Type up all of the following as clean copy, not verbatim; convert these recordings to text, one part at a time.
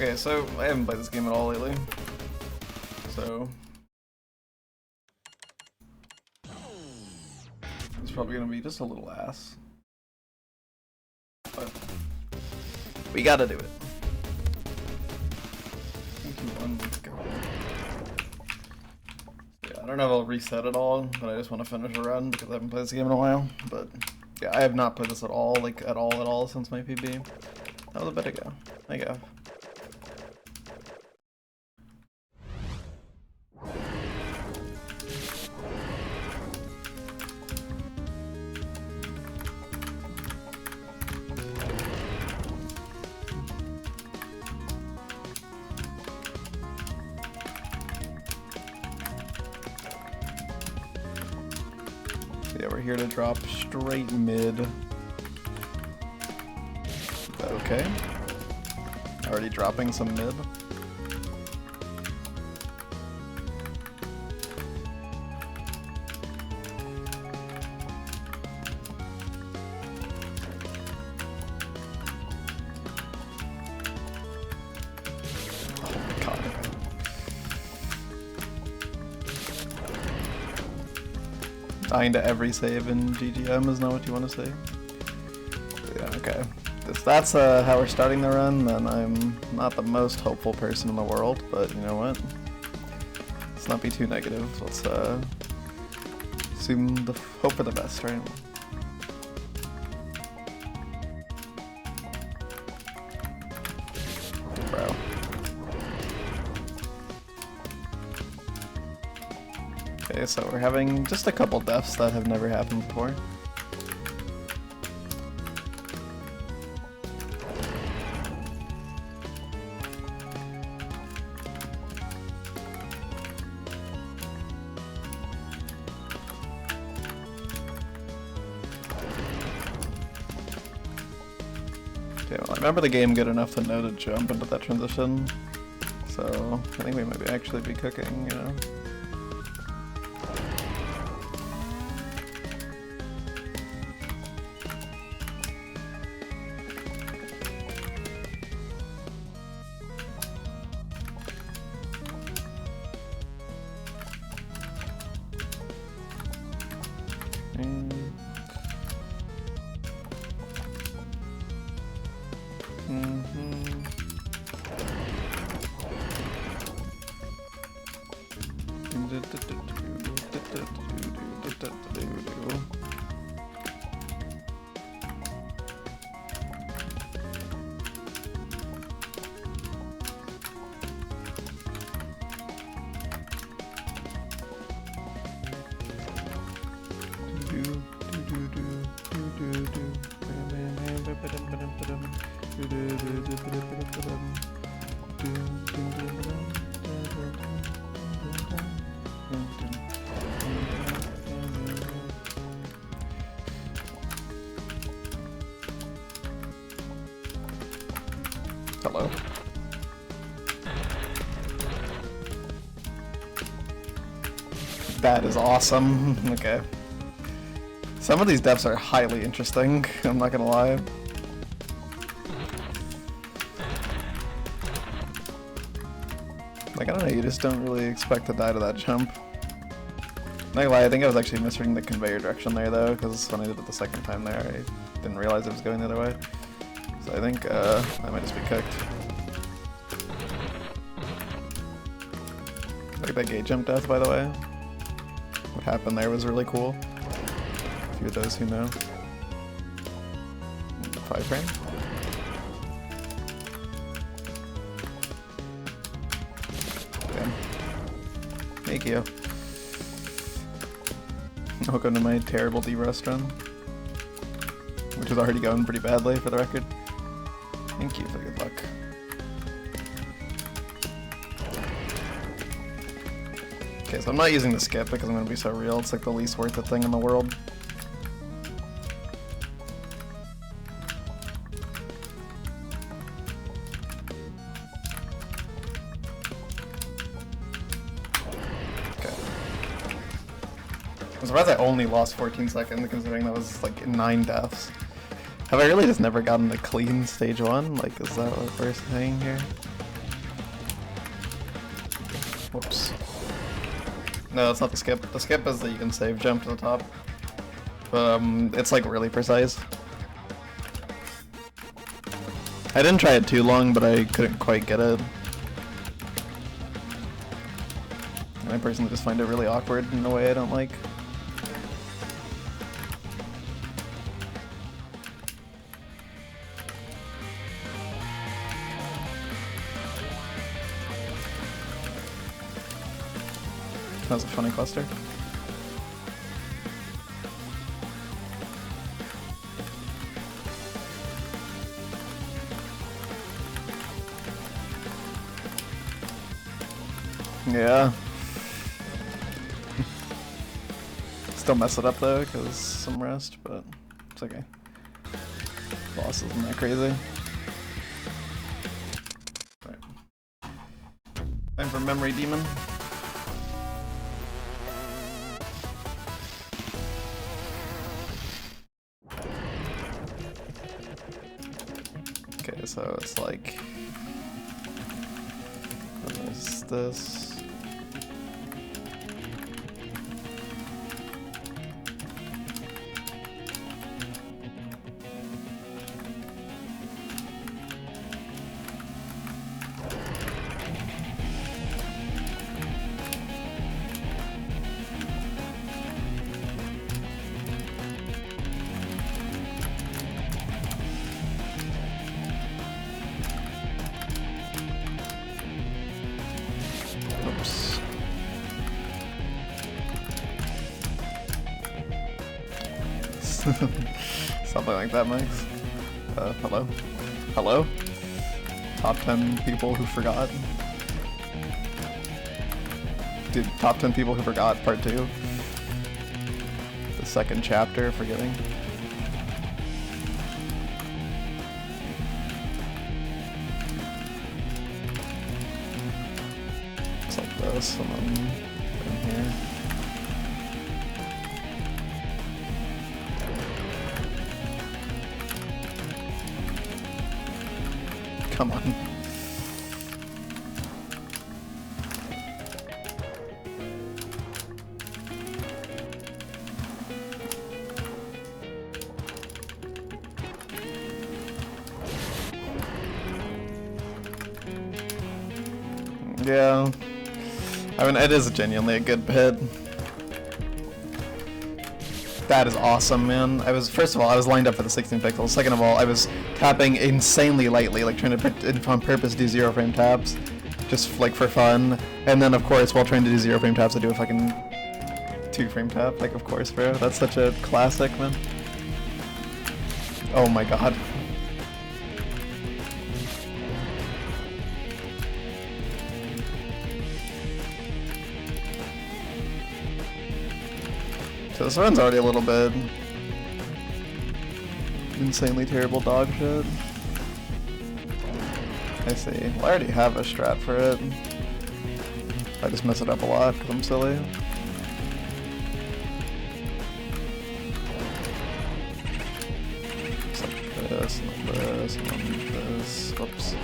Okay, so I haven't played this game at all lately. So it's probably gonna be just a little ass. But we gotta do it. Yeah, I don't know if I'll reset it all, but I just want to finish a run because I haven't played this game in a while. But yeah, I have not played this at all, like at all since my PB. That was a bit ago. I guess. Yeah, we're here to drop straight mid. Is that okay? Already dropping some mid. Dying to every save in GGM is not what you want to say. Yeah, okay. That's how we're starting the run, then I'm not the most hopeful person in the world, but you know what? Let's not be too negative. Let's hope for the best, right? Bro. Okay, so we're having just a couple deaths that have never happened before. Okay, well, I remember the game good enough to know to jump into that transition, so I think we might actually be cooking, you know? Hello. That is awesome. Okay. Some of these deaths are highly interesting, I'm not gonna lie. Like, I don't know, you just don't really expect to die to that jump. Not gonna lie, I think I was actually misreading the conveyor direction there though, because when I did it the second time there, I didn't realize it was going the other way. So I think I might just be cooked. Look at that gate jump death, by the way. What happened there was really cool. A few of those who know. 5 frame. Okay. Thank you. Welcome to my terrible D-Rust run, which is already going pretty badly for the record. Thank you for the good luck. Okay, so I'm not using the skip because I'm going to be so real. It's like the least worth it thing in the world. Okay. I'm surprised I only lost 14 seconds considering that was like 9 deaths. Have I really just never gotten a clean stage 1? Like, is that what we're saying here? Whoops. No, that's not the skip. The skip is that you can save jump to the top. It's like really precise. I didn't try it too long, but I couldn't quite get it. And I personally just find it really awkward in a way I don't like. That was a funny cluster. Yeah. Still mess it up though, because some rest, but it's okay. Boss isn't that crazy. Right. Time for Memory Demon. Okay, so it's like... what is this? Oops. Something like that, Max. Hello? Hello? Top 10 people who forgot. Dude, top 10 people who forgot, part 2. The second chapter, forgetting. It's like this, and then in here. Come on. Yeah. I mean, it is genuinely a good pit. That is awesome, man. First of all, I was lined up for the 16 pixels. Second of all, I was tapping insanely lightly, like trying to on purpose do 0 frame taps, just like for fun. And then of course, while trying to do 0 frame taps, I do a fucking 2 frame tap. Like, of course, bro. That's such a classic, man. Oh my god. So this run's already a little bit insanely terrible dog shit. I see. Well, I already have a strat for it. I just mess it up a lot because I'm silly. It's like this, and this, and this. Whoops.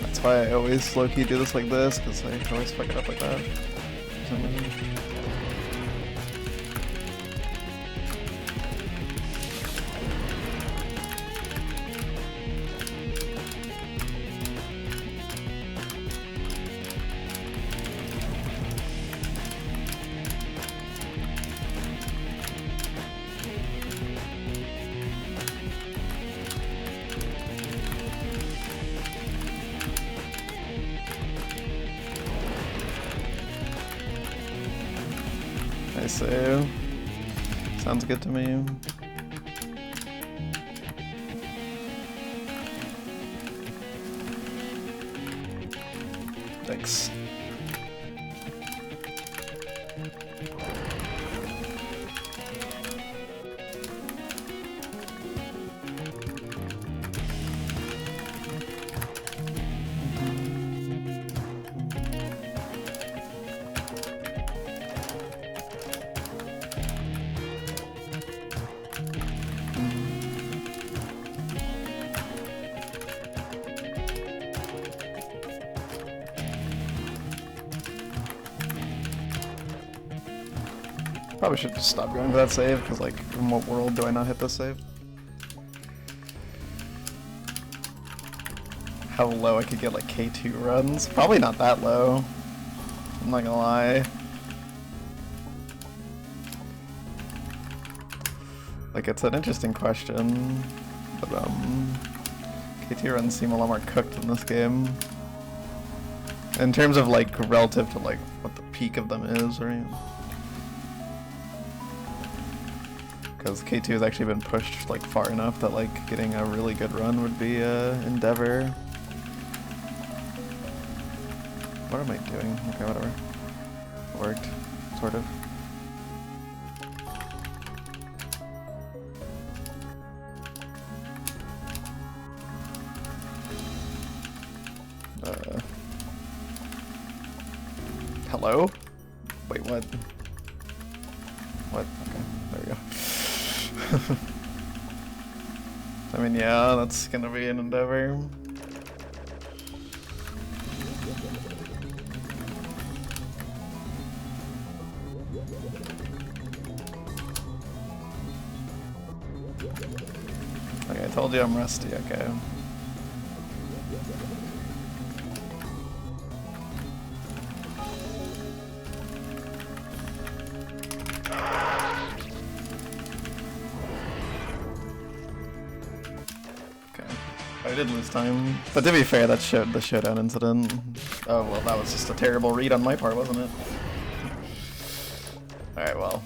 That's why I always low-key do this like this, because I always fuck it up like that. For some reason. I see. Sounds good to me. Thanks. Probably should just stop going for that save, because like, in what world do I not hit this save? How low I could get like K2 runs? Probably not that low. I'm not gonna lie. Like, it's an interesting question, but K2 runs seem a lot more cooked in this game. In terms of like, relative to like, what the peak of them is, right? Because K2 has actually been pushed like far enough that like getting a really good run would be an endeavor. What am I doing? Okay, whatever. It worked, sort of. Hello? Wait, what? What? Okay, there we go. I mean, yeah, that's gonna be an endeavor. Okay, I told you I'm rusty, okay. I did lose time, but to be fair, that showed the showdown incident. Oh well, that was just a terrible read on my part, wasn't it? Alright, well.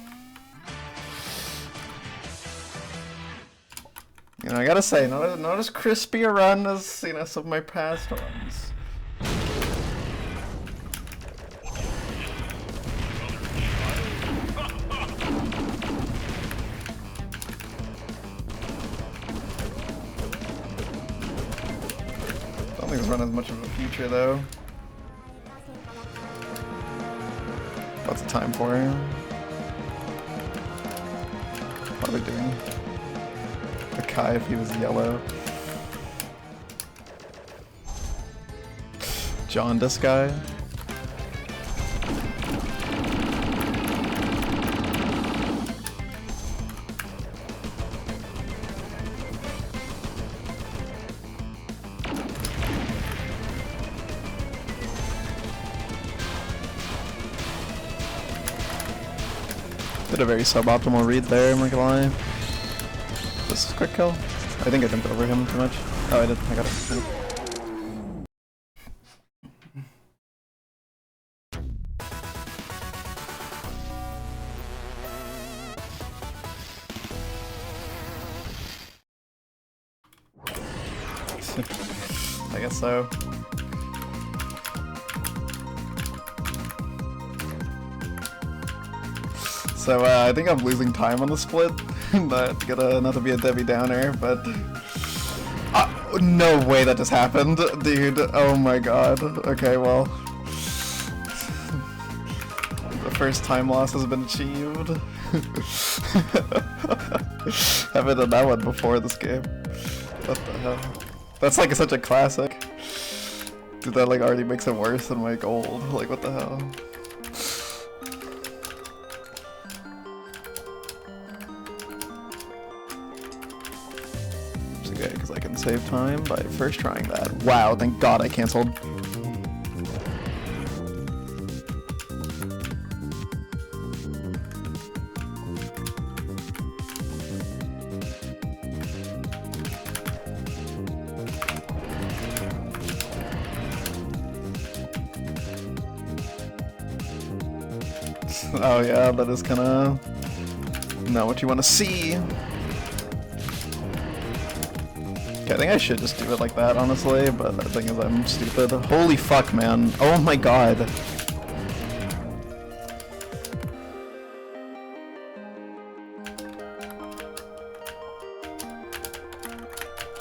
You know, I gotta say, not as crispy a run as, you know, some of my past runs. I don't think this run has much of a future, though. What's the time for? What are we doing? The Kai if he was yellow. Jaundice guy. Did a very suboptimal read there, I'm not gonna lie. This is quick kill. I think I jumped over him too much. Oh, I did. I got it. I guess so. So I think I'm losing time on the split. Not to be a Debbie Downer, but no way that just happened, dude. Oh my god. Okay, well, the first time loss has been achieved. Haven't done that one before this game. What the hell? That's like such a classic. Dude, that like already makes it worse than my gold. Like, what the hell? Okay, because I can save time by first trying that. Wow, thank god I cancelled. Oh yeah, that is kinda not what you want to see. Okay, I think I should just do it like that, honestly, but the thing is I'm stupid. Holy fuck, man. Oh my god.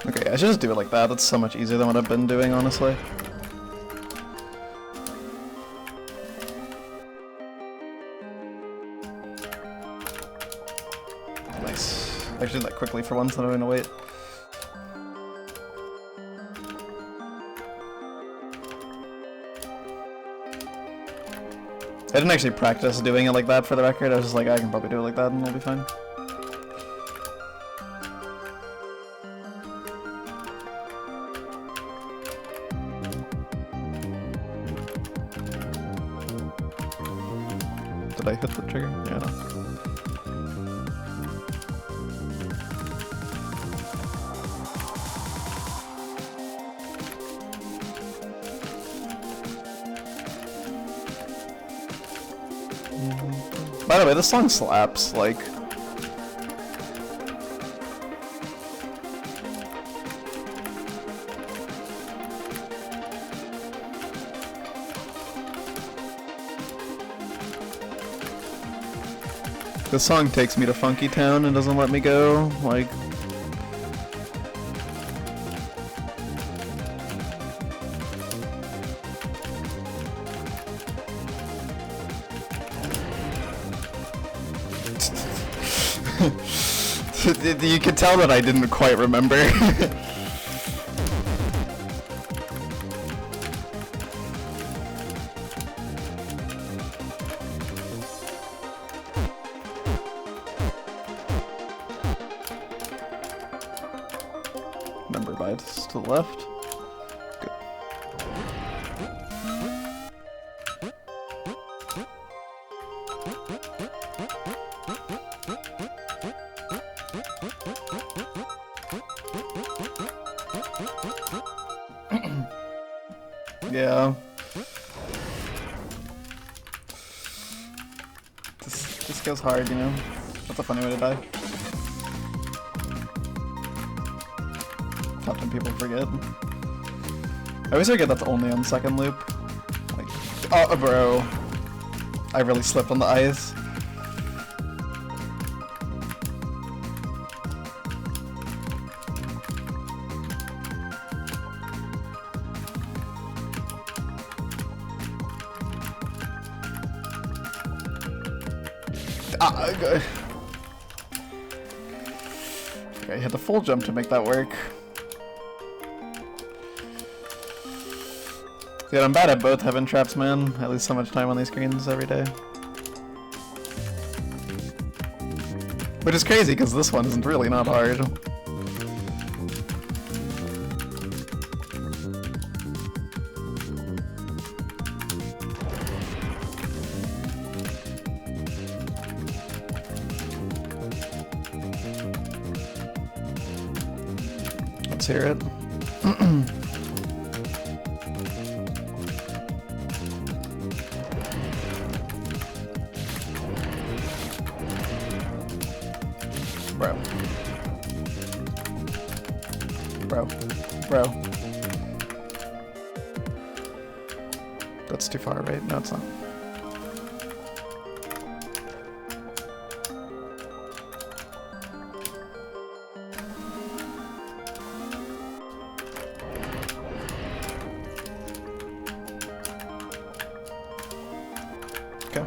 Okay, I should just do it like that. That's so much easier than what I've been doing, honestly. Nice. I should do that quickly for once, I don't want to wait. I didn't actually practice doing it like that for the record. I was just like, I can probably do it like that and it'll be fine. Did I hit the trigger? Yeah, no. By the way, this song slaps, like... This song takes me to Funky Town and doesn't let me go, like... You could tell that I didn't quite remember. Remember bites to the left. Good. Yeah. This goes hard, you know? That's a funny way to die. Often people forget. I always forget that's only on the second loop. Like, oh, bro. I really slipped on the ice. Okay. Okay, hit the full jump to make that work. Dude, I'm bad at both heaven traps, man. I lose so much time on these screens every day. Which is crazy, because this one isn't really not hard. Let's hear it. Bro. That's too far, right? No, it's not. Okay.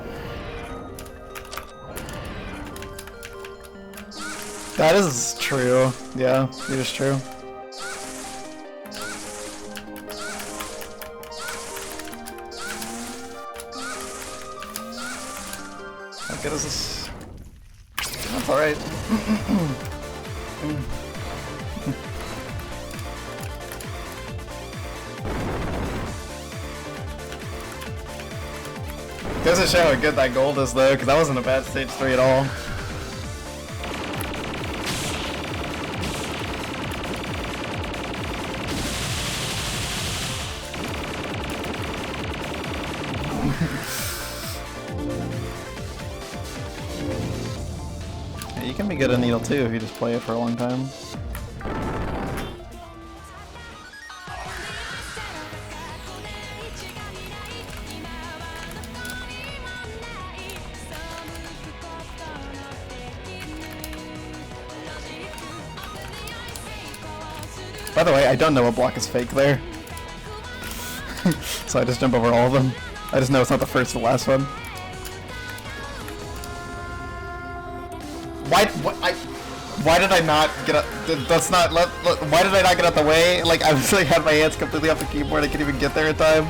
That is true. Yeah, it is true. How good is this? That's alright. Doesn't show how good that gold is though, because that wasn't a bad stage 3 at all. Yeah, you can be good at Needle too if you just play it for a long time. By the way, I don't know what block is fake there. So I just jump over all of them. I just know it's not the first or the last one. Why did I not get up? That's not, why did I not get out the way? Like, I was like, had my hands completely off the keyboard, I couldn't even get there in time.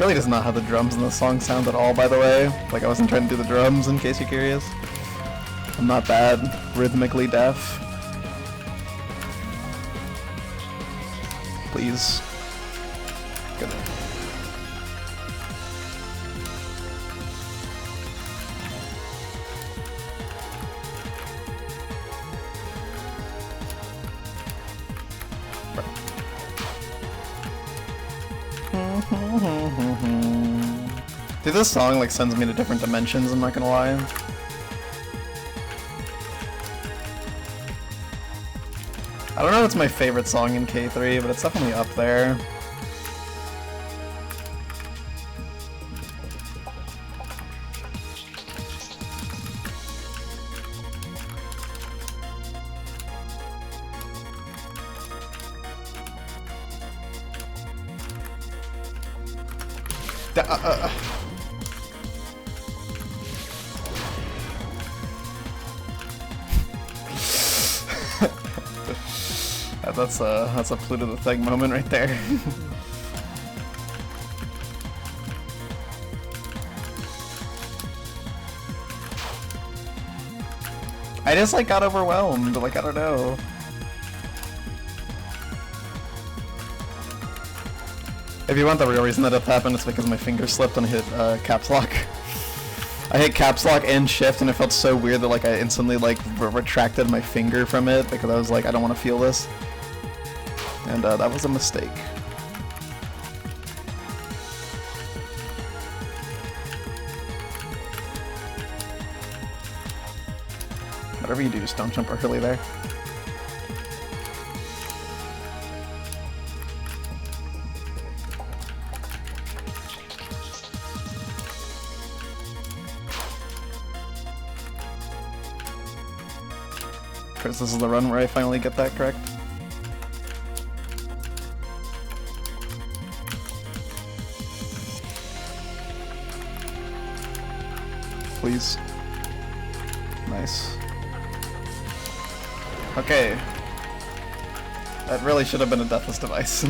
really does not how the drums in the song sound at all, by the way. Like, I wasn't trying to do the drums, in case you're curious. I'm not that rhythmically deaf. Please. Good. Dude, this song like sends me to different dimensions, I'm not gonna lie. I don't know if it's my favorite song in K3, but it's definitely up there. That's a Pluto the Thing moment right there. I just like got overwhelmed, like I don't know. If you want the real reason that it happened, it's because my finger slipped and I hit caps lock. I hit caps lock and shift and it felt so weird that like I instantly like retracted my finger from it because I was like, I don't want to feel this. And that was a mistake. Whatever you do, just don't jump early there. Chris, this is the run where I finally get that correct. Please. Nice. Okay. That really should have been a deathless device.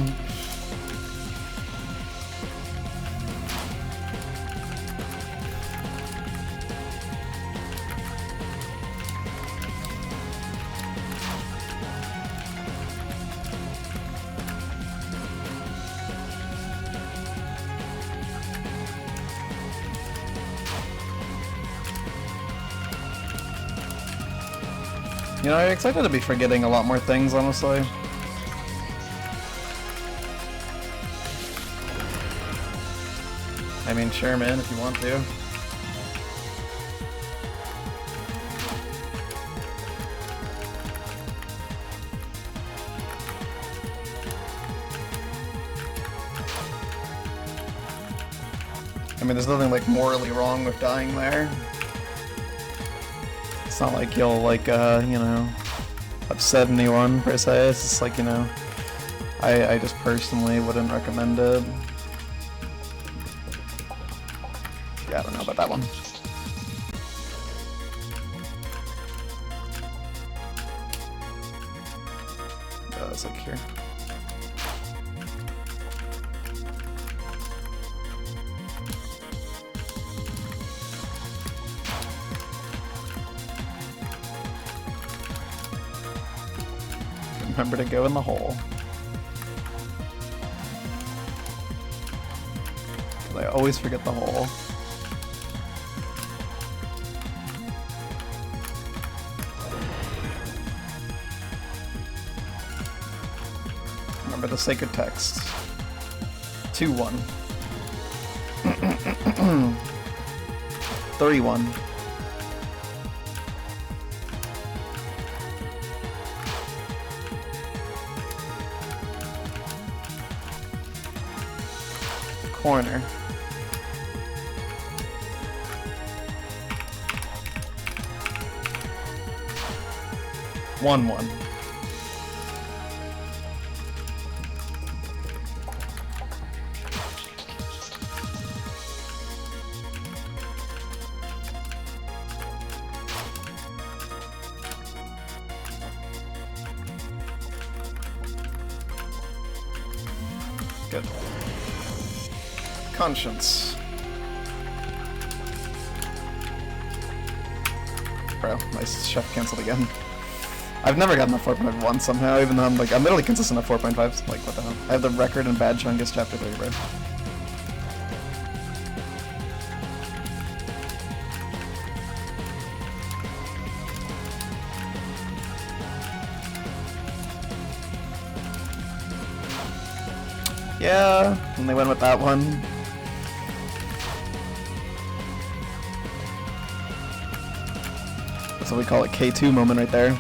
You know, I'm excited to be forgetting a lot more things, honestly. I mean, sure, man, if you want to. I mean, there's nothing, like, morally wrong with dying there. It's not like you'll, like, you know, upset anyone, per se. It's just like, you know, I just personally wouldn't recommend it. Yeah, I don't know about that one. It's like here. Remember to go in the hole. I always forget the hole. Remember the sacred text. 2-1. 3-1. Corner. One. Good. Conscience. Bro, my chef cancelled again. I've never gotten a 4.1 somehow, even though I'm literally consistent at 4.5s. Like, what the hell? I have the record in Bad Chungus Chapter 3, bro. Yeah, and they went with that one. That's what we call a K2 moment right there.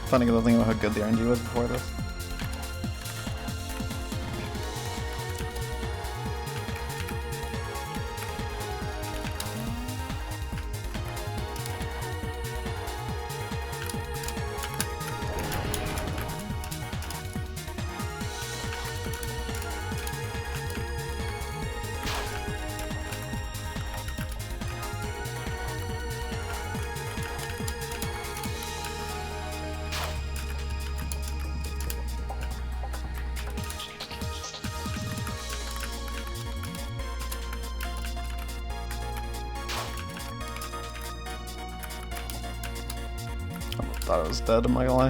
Funny because I was thinking about how good the RNG was before this. Thought I was dead, I'm not gonna lie.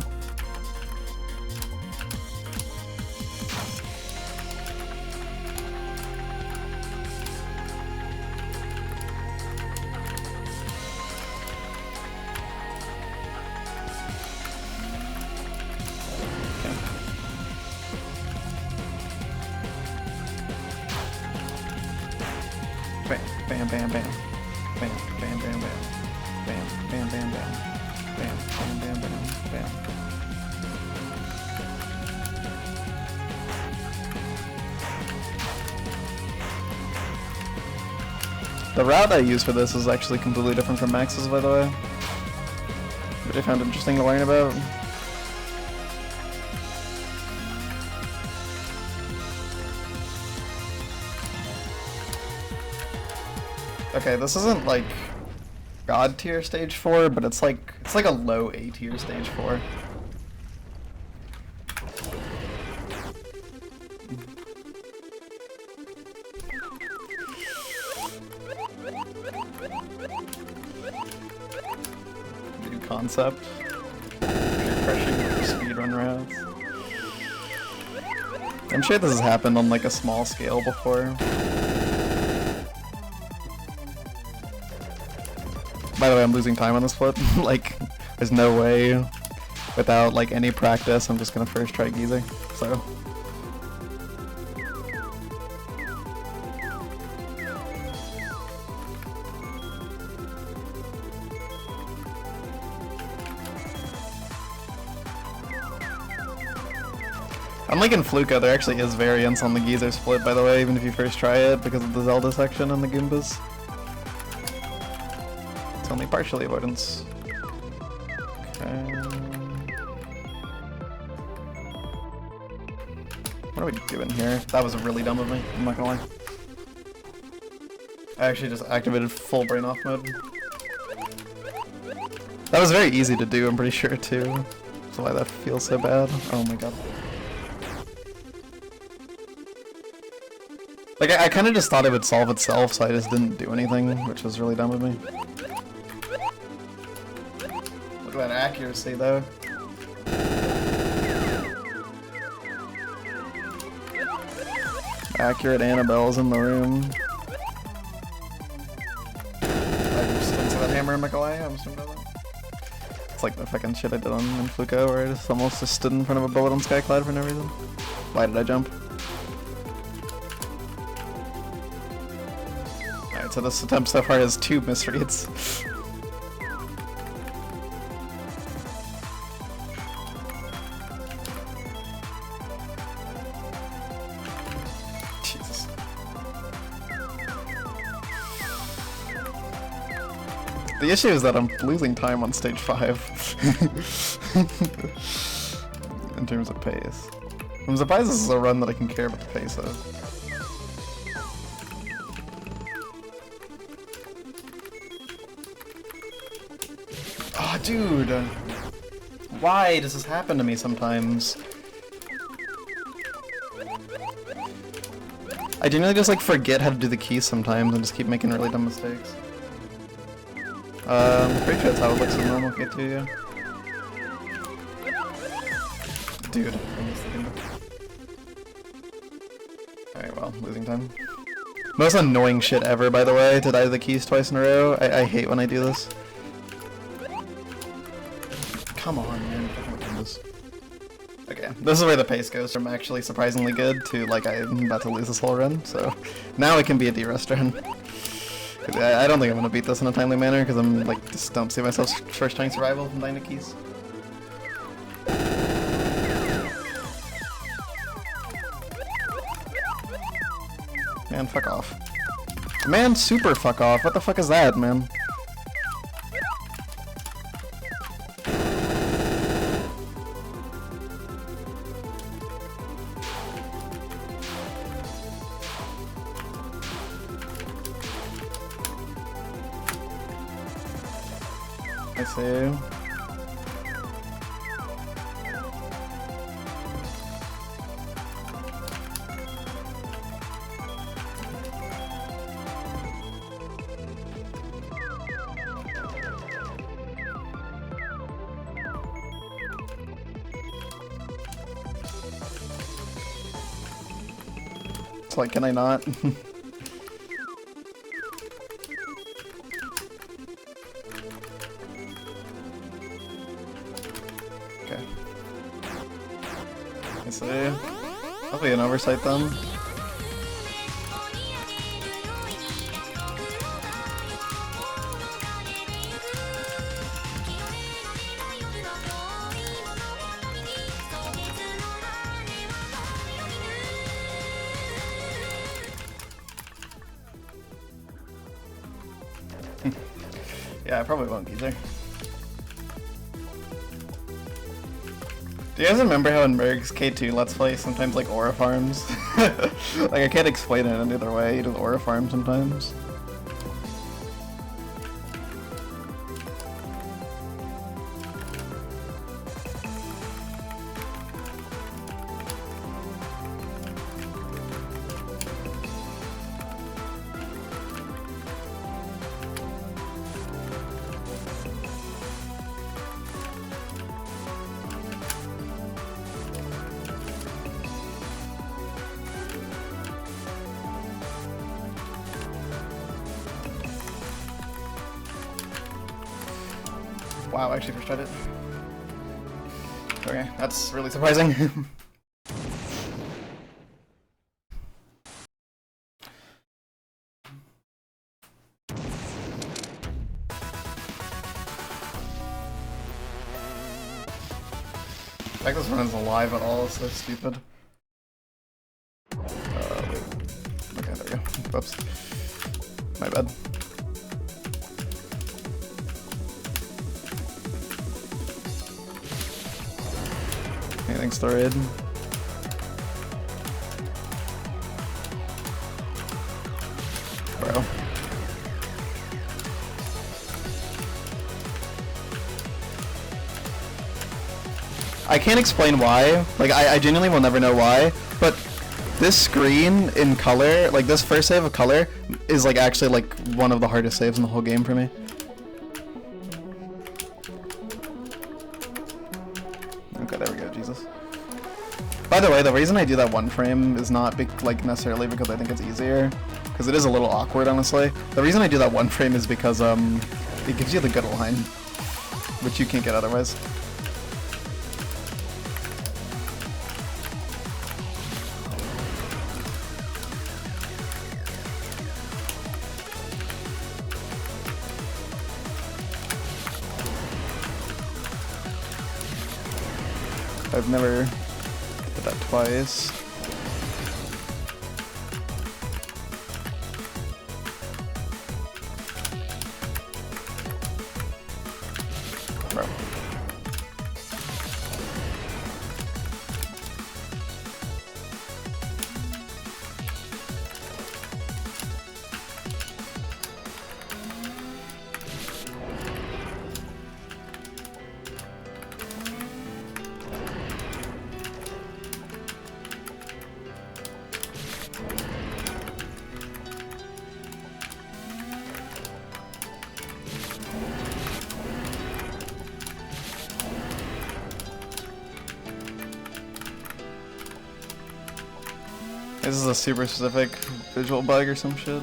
Okay. Bam, bam, bam, bam. Bam, bam, bam, bam. Bam, bam, bam, bam. Bam, bam, bam, bam, bam. The route I use for this is actually completely different from Max's, by the way, which I found interesting to learn about. Okay, this isn't like God tier stage 4, but it's like a low A tier stage 4. New concept. Crushing speedrun routes. I'm sure this has happened on like a small scale before. By the way, I'm losing time on this flip. Like, there's no way without like any practice I'm just gonna first try Geezer, so. Unlike in Fluka, there actually is variance on the Geezer split, by the way, even if you first try it, because of the Zelda section and the Goombas. It's only partially avoidance. Okay. What are we doing here? That was really dumb of me, I'm not gonna lie. I actually just activated full brain off mode. That was very easy to do, I'm pretty sure, too. That's why that feels so bad. Oh my god. Like, I kind of just thought it would solve itself, so I just didn't do anything, which was really dumb of me. Look at that accuracy, though. Accurate Annabelle's in the room. I just didn't see that hammer in Mikolai. I was doing that. It's like the fucking shit I did on Fluko, where I just almost just stood in front of a bullet on Skycloud for no reason. Why did I jump? Alright, so this attempt so far has 2 misreads. Jesus. The issue is that I'm losing time on stage 5. In terms of pace. I'm surprised this is a run that I can care about the pace of. Oh, dude! Why does this happen to me sometimes? I genuinely just like forget how to do the keys sometimes and just keep making really dumb mistakes. I'm pretty sure that's how it looks in normal K2, yeah. Dude, I missed the game. Alright, well, losing time. Most annoying shit ever, by the way, to die to the keys twice in a row. I hate when I do this. Come on, man. Okay, this is where the pace goes from actually surprisingly good to, like, I'm about to lose this whole run, so now it can be a D-Rust run. I don't think I'm gonna beat this in a timely manner, because I'm, like, just don't see myself first trying survival from dying to keys. Man, fuck off. Man, super fuck off. What the fuck is that, man? I see. It's like, can I not? Okay. I see. Probably an oversight then. Yeah, I probably won't either. Do you guys remember how in Merg's K2 Let's Play sometimes like aura farms? Like I can't explain it any other way, he does aura farm sometimes. Wow, I actually first tried it. Okay, that's really surprising. The fact this run isn't live at all is so stupid. Wait. Okay, there we go. Whoops. My bad. Anything storied? Bro. I can't explain why. Like, I genuinely will never know why, but This screen in color, like this first save of color, is like actually like one of the hardest saves in the whole game for me. Okay, there we go, Jesus. By the way, the reason I do that one frame is not like necessarily because I think it's easier, because it is a little awkward, honestly. The reason I do that one frame is because it gives you the good line, which you can't get otherwise. I've never did that twice. Bro. This is a super specific visual bug or some shit.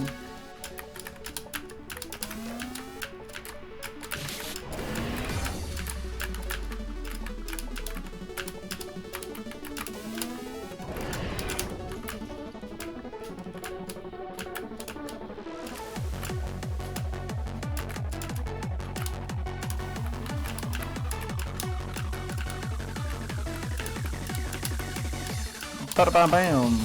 Bada bam bam.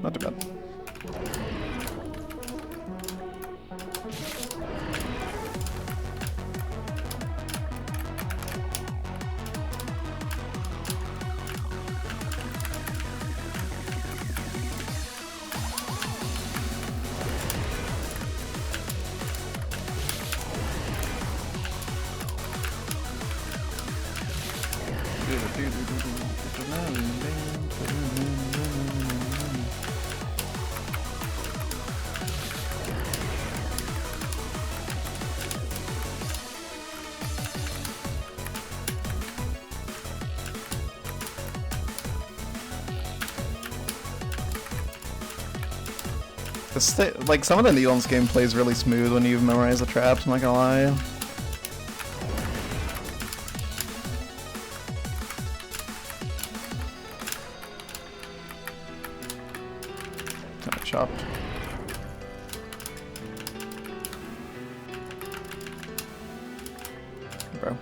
Not too bad. Like, some of the Needles game plays really smooth when you memorize the traps, I'm not gonna lie. Kinda chopped. Bro.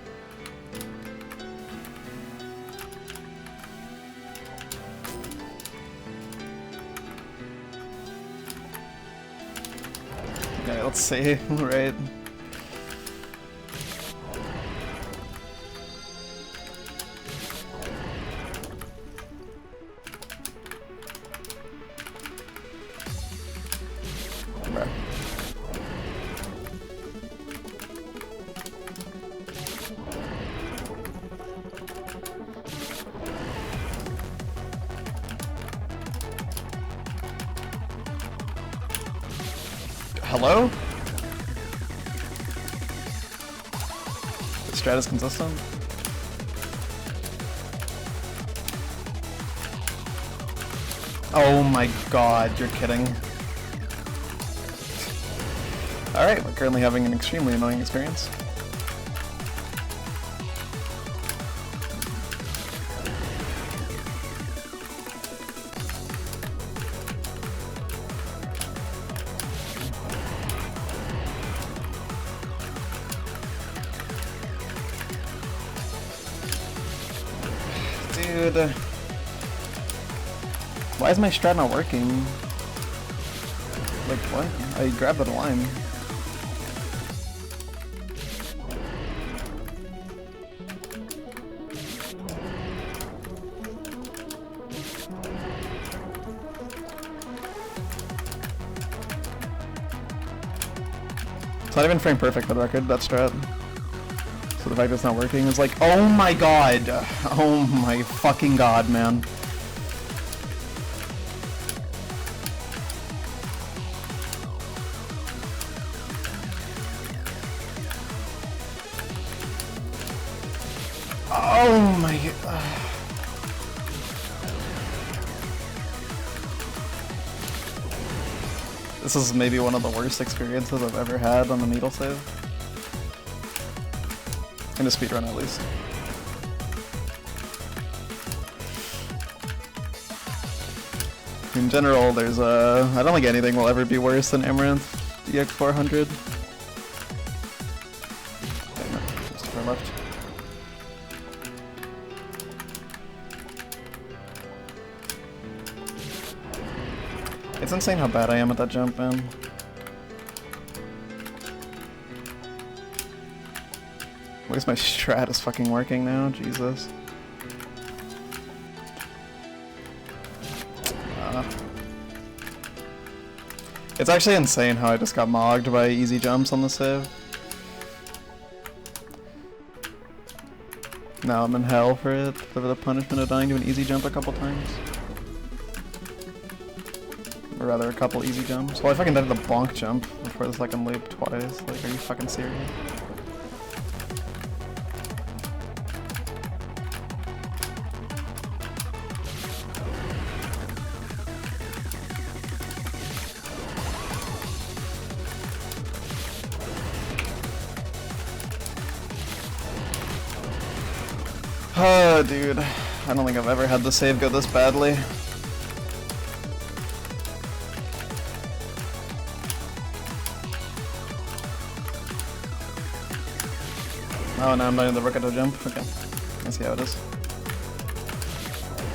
Yeah, let's see, right? Bro. Hello? The strat is consistent? Oh my god, you're kidding. Alright, we're currently having an extremely annoying experience. Dude. Why is my strat not working? Like, what? I grabbed the line. It's not even frame perfect for the record, that strat. So the fact that it's not working is like, oh my god! Oh my fucking god, man. Oh my god. This is maybe one of the worst experiences I've ever had on the needle save. In a speedrun, at least. In general, there's I don't think anything will ever be worse than Amaranth DX400. Okay, no, just to our left. It's insane how bad I am at that jump, man. At least my strat is fucking working now, Jesus. It's actually insane how I just got mogged by easy jumps on the save. Now I'm in hell for it, for the punishment of dying to an easy jump a couple times. Or rather, a couple easy jumps. Well, I fucking did the bonk jump before the second loop twice. Like, are you fucking serious? Oh, dude. I don't think I've ever had the save go this badly. Oh, now I'm not in the Rickato jump. Okay. I see how it is.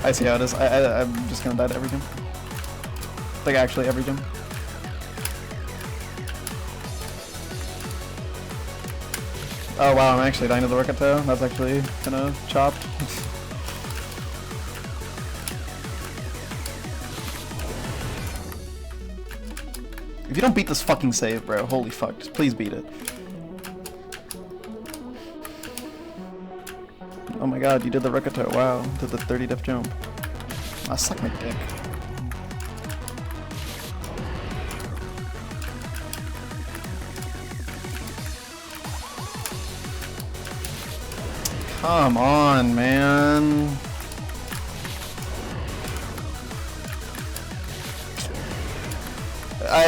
I see how it is. I'm just gonna die to every jump. Like, actually, every jump. Oh wow, I'm actually dying to the Rickato. That's actually kinda chopped. If you don't beat this fucking save, bro, holy fuck, just please beat it. Oh my god, you did the Rickato, wow, did the 30 diff jump. Ah, suck my dick. Come on, man.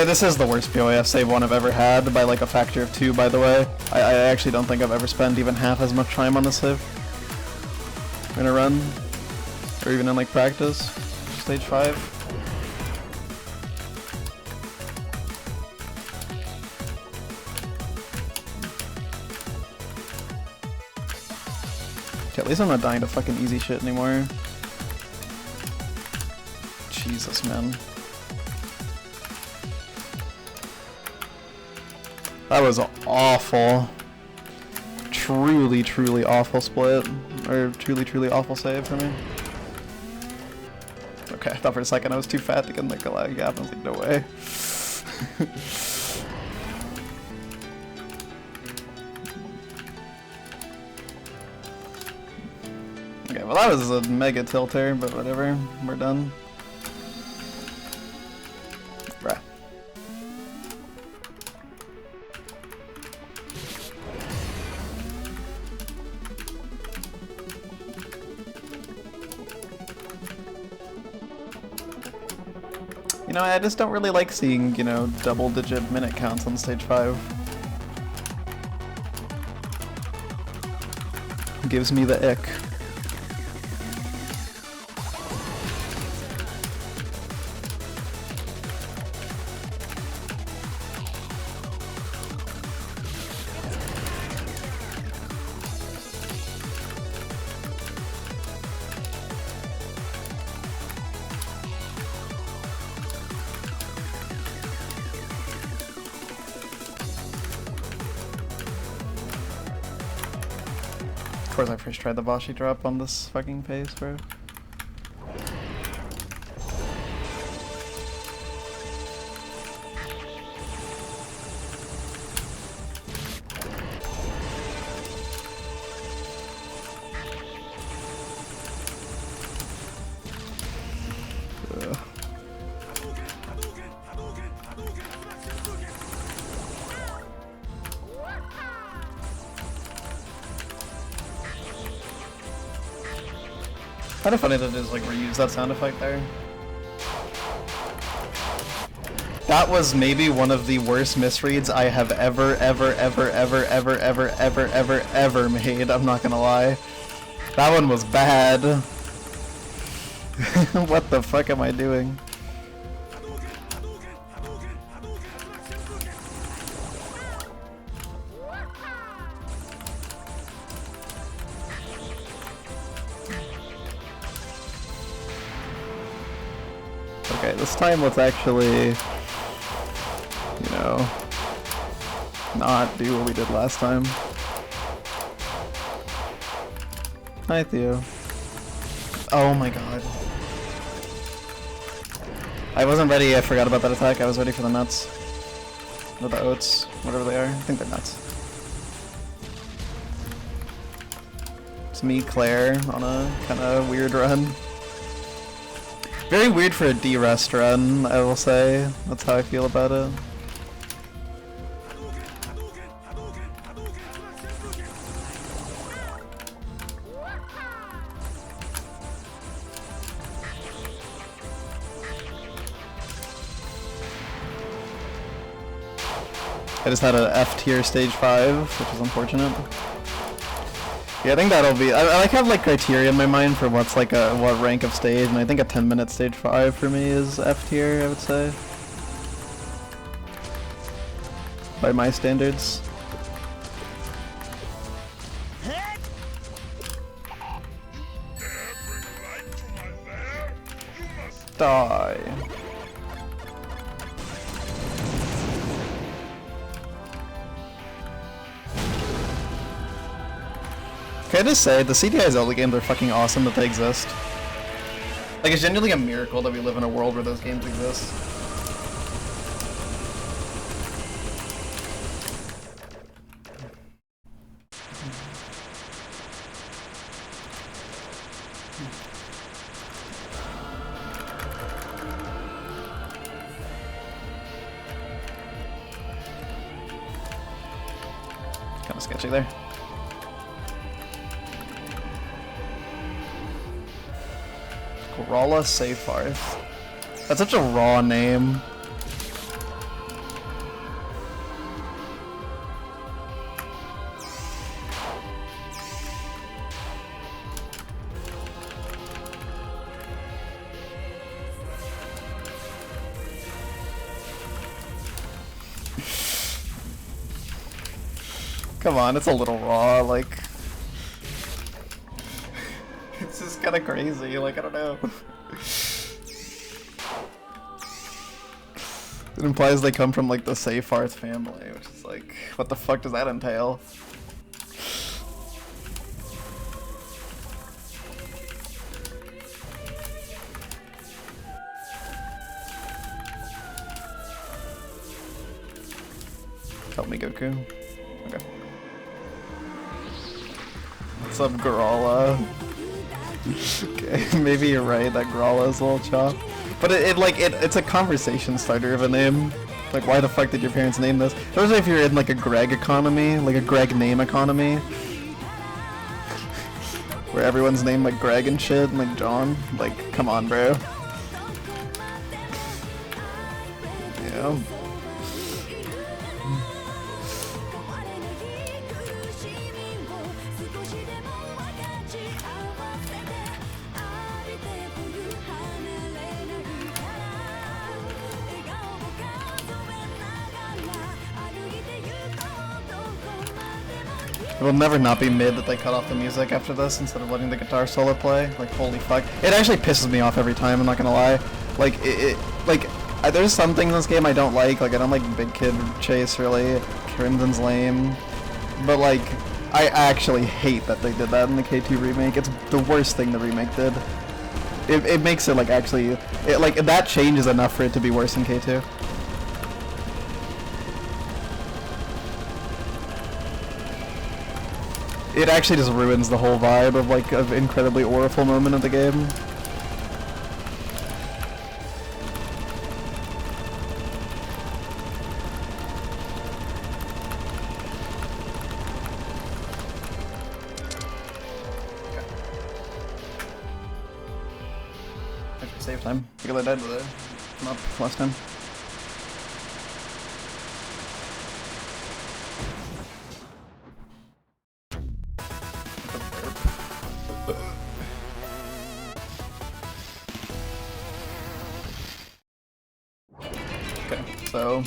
This is the worst POAF save one I've ever had by like a factor of 2, by the way. I actually don't think I've ever spent even half as much time on this save in a run, or even in like practice, stage 5. Okay, at least I'm not dying to fucking easy shit anymore. Jesus, man. That was awful. Truly, truly awful split. Or truly, truly awful save for me. Okay, I thought for a second I was too fat to get in the lag gap. I was like, no way. Okay, well that was a mega tilter, but whatever. We're done. Bruh. You know, I just don't really like seeing, you know, double-digit minute counts on stage 5. Gives me the ick. Of course I first tried the Bashi drop on this fucking pace, bro. Kind of funny that it is like reuse that sound effect there. That was maybe one of the worst misreads I have ever made, I'm not gonna lie. That one was bad. What the fuck am I doing? Okay, this time let's actually, you know, not do what we did last time. Hi, Theo. Oh my god. I wasn't ready, I forgot about that attack. I was ready for the nuts. Or the oats, whatever they are. I think they're nuts. It's me, Claire, on a kind of weird run. Very weird for a D-rest run, I will say. That's how I feel about it. I just had a F tier stage 5, which is unfortunate. Yeah, I think that'll be. I like have like criteria in my mind for what's like a what rank of stage, and I think a 10-minute stage 5 for me is F tier, I would say. By my standards. Die. Can I just say, the CDI Zelda games are fucking awesome that they exist. Like, it's genuinely a miracle that we live in a world where those games exist. Kinda sketchy there. Rala Seyfarth. That's such a raw name. Come on, it's a little raw, like... It's just kind of crazy, like, I don't know. It implies they come from, like, the Seyfarth family, which is like, what the fuck does that entail? Help me, Goku. Okay. What's up, Garala? Okay, maybe you're right, that Grala is a little chopped. But it's a conversation starter of a name. Like, why the fuck did your parents name this? Especially if you're in like a Greg economy, like a Greg name economy. Where everyone's named like Greg and shit, and like John. Like, come on, bro. Yeah. It will never not be mid that they cut off the music after this instead of letting the guitar solo play. Like, holy fuck. It actually pisses me off every time, I'm not gonna lie. Like, there's some things in this game I don't like. Like, I don't like Big Kid Chase, really. Crimson's lame. But, like, I actually hate that they did that in the K2 remake. It's the worst thing the remake did. It makes it like actually, like that change is enough for it to be worse in K2. It actually just ruins the whole vibe of like an incredibly awful moment of the game. Save time, because I died with it up last time. Okay, so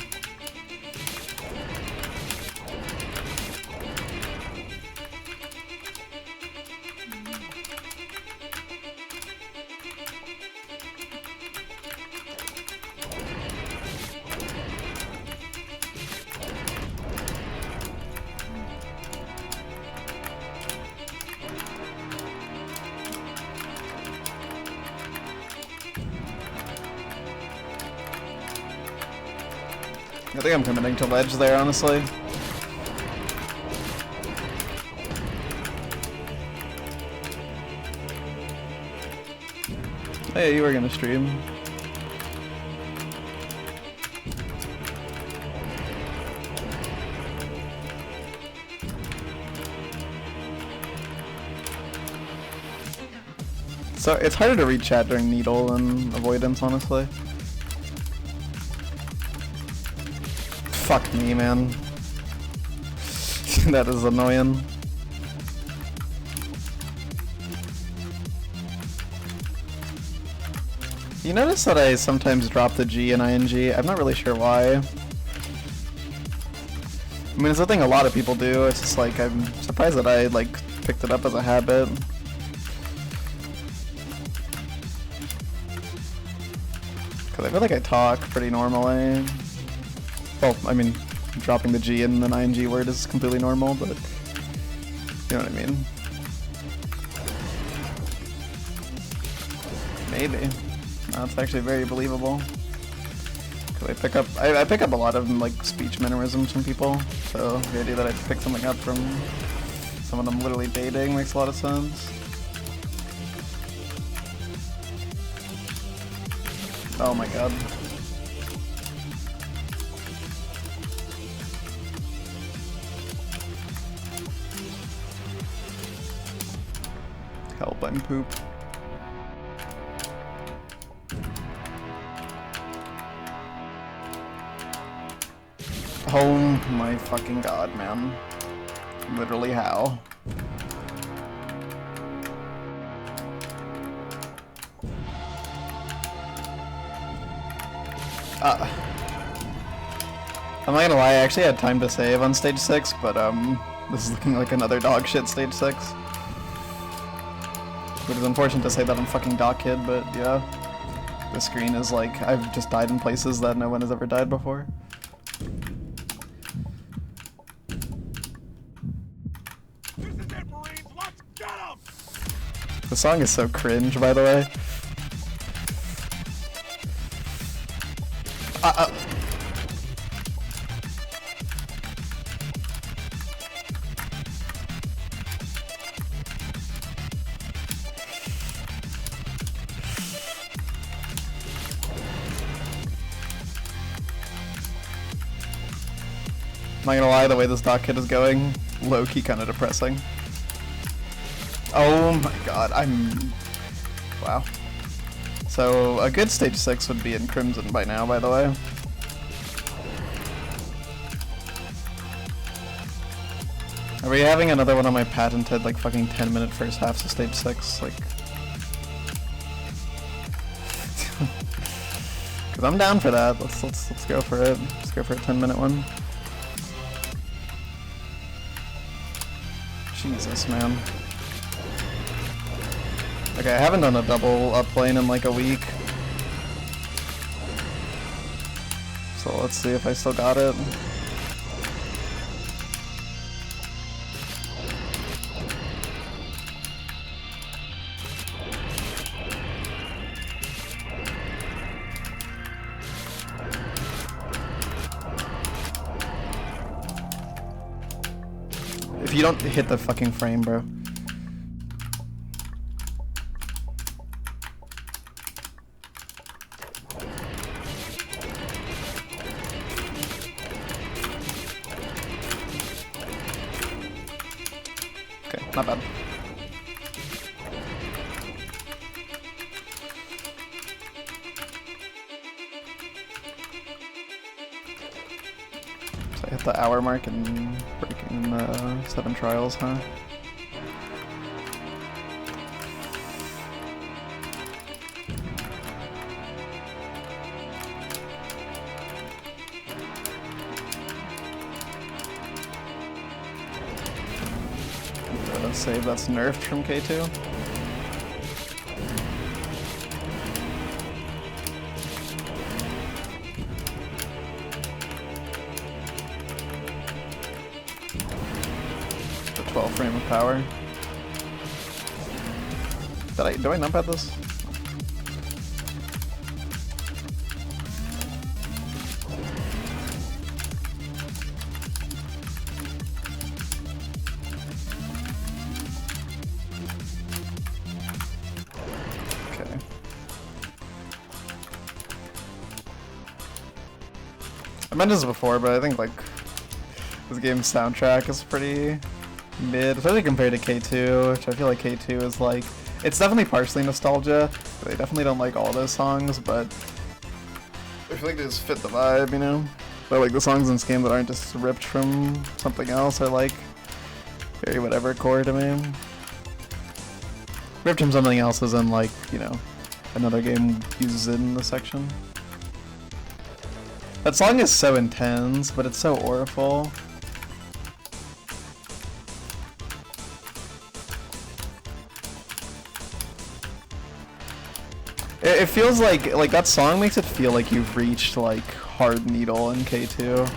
I think I'm committing to ledge there, honestly. Hey, you were gonna stream. So it's harder to read chat during needle and avoidance, honestly. Fuck me, man. That is annoying. You notice that I sometimes drop the G in ING? I'm not really sure why. I mean, it's a thing a lot of people do. It's just like, I'm surprised that I like picked it up as a habit. Cause I feel like I talk pretty normally. Well, I mean, dropping the G in an ING word is completely normal, but you know what I mean. Maybe. No, it's actually very believable. Cause I pick up a lot of like speech mannerisms from people, so the idea that I pick something up from someone I'm literally dating makes a lot of sense. Oh my god. Help, I'm poop. Oh my fucking god, man. Literally how? I'm not gonna lie, I actually had time to save on stage 6, but this is looking like another dog shit stage 6. Which is unfortunate to say that I'm fucking doc kid, but yeah. The screen is like, I've just died in places that no one has ever died before. The song is so cringe, by the way. I'm not gonna lie, the way this doc kit is going, low-key kinda depressing. Oh my god, wow. So, a good stage 6 would be in Crimson by now, by the way. Are we having another one of my patented, like, fucking 10-minute first halves of stage 6? Like... Cause I'm down for that. Let's go for it. Let's go for a 10-minute one. Jesus, man. Okay, I haven't done a double up lane in like a week. So let's see if I still got it. If you don't hit the fucking frame, bro. Okay, not bad. So I hit the hour mark and breaking 7 trials, huh? Save that's nerfed from K2. The 12 frame of power. Do I numpad this? I mentioned this before, but I think like this game's soundtrack is pretty mid, especially compared to K2, which I feel like K2 is like, it's definitely partially nostalgia, but I definitely don't like all those songs, but I feel like they just fit the vibe, you know? But like the songs in this game that aren't just ripped from something else are like very whatever core to me. Ripped from something else as in like, you know, another game uses it in the section. That song is so intense, but it's so auriful. It feels like that song makes it feel like you've reached like hard needle in K2.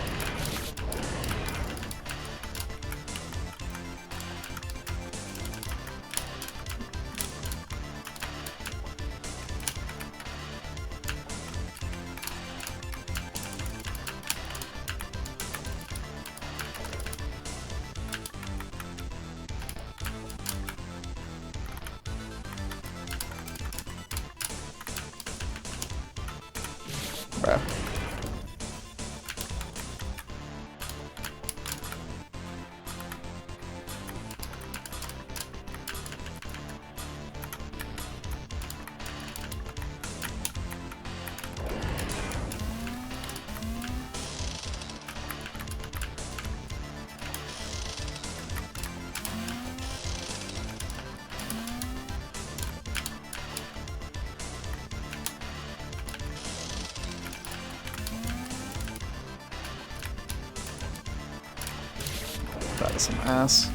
Bruh. That is some ass.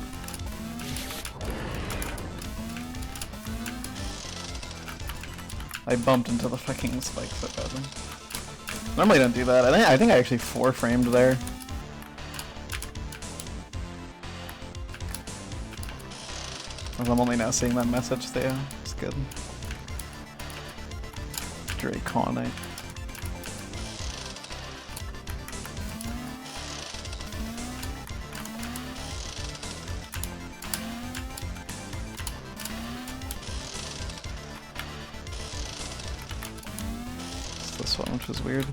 I bumped into the fucking spike foot button. Normally don't do that. I think I actually 4-framed there. I'm only now seeing that message there. It's good. Draconic. This one, which is weird.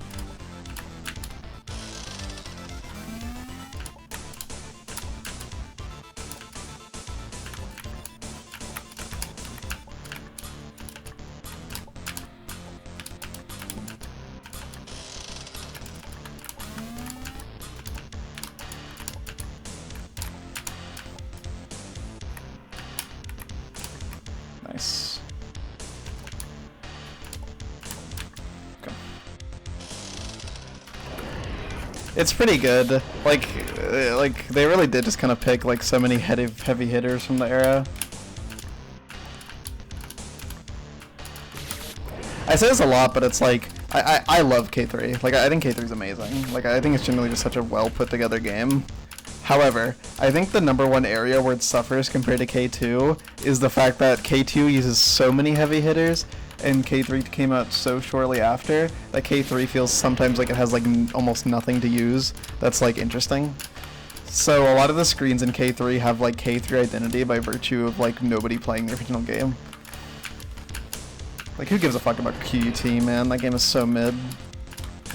Nice. It's pretty good. Like they really did just kind of pick like so many heavy hitters from the era. I say this a lot, but it's like I love K3. Like I think K3 is amazing. Like I think it's generally just such a well put together game. However, I think the #1 area where it suffers compared to K2 is the fact that K2 uses so many heavy hitters and K3 came out so shortly after that K3 feels sometimes like it has like almost nothing to use that's like interesting. So a lot of the screens in K3 have like K3 identity by virtue of like nobody playing the original game. Like who gives a fuck about QUT, man? That game is so mid.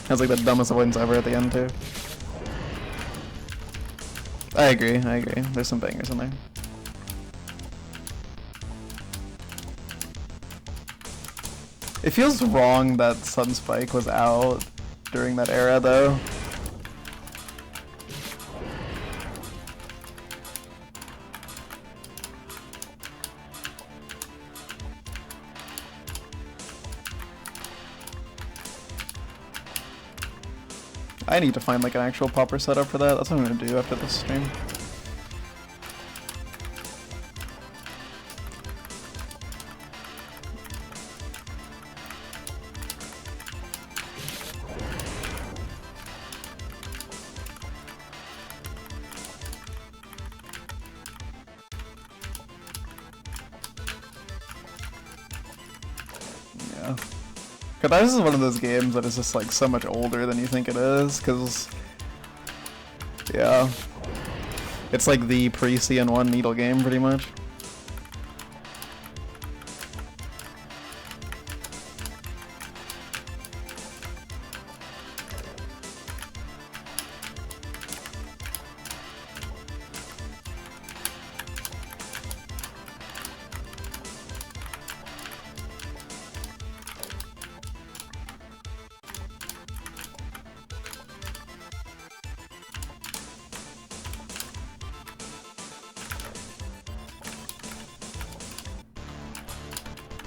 Has like the dumbest avoidance ever at the end too. I agree. There's some bangers in there. It feels wrong that Sunspike was out during that era though. I need to find like an actual proper setup for that. That's what I'm gonna do after this stream. Yeah. This is one of those games that is just like so much older than you think it is, because yeah, it's like the pre-CN1 Needle game pretty much.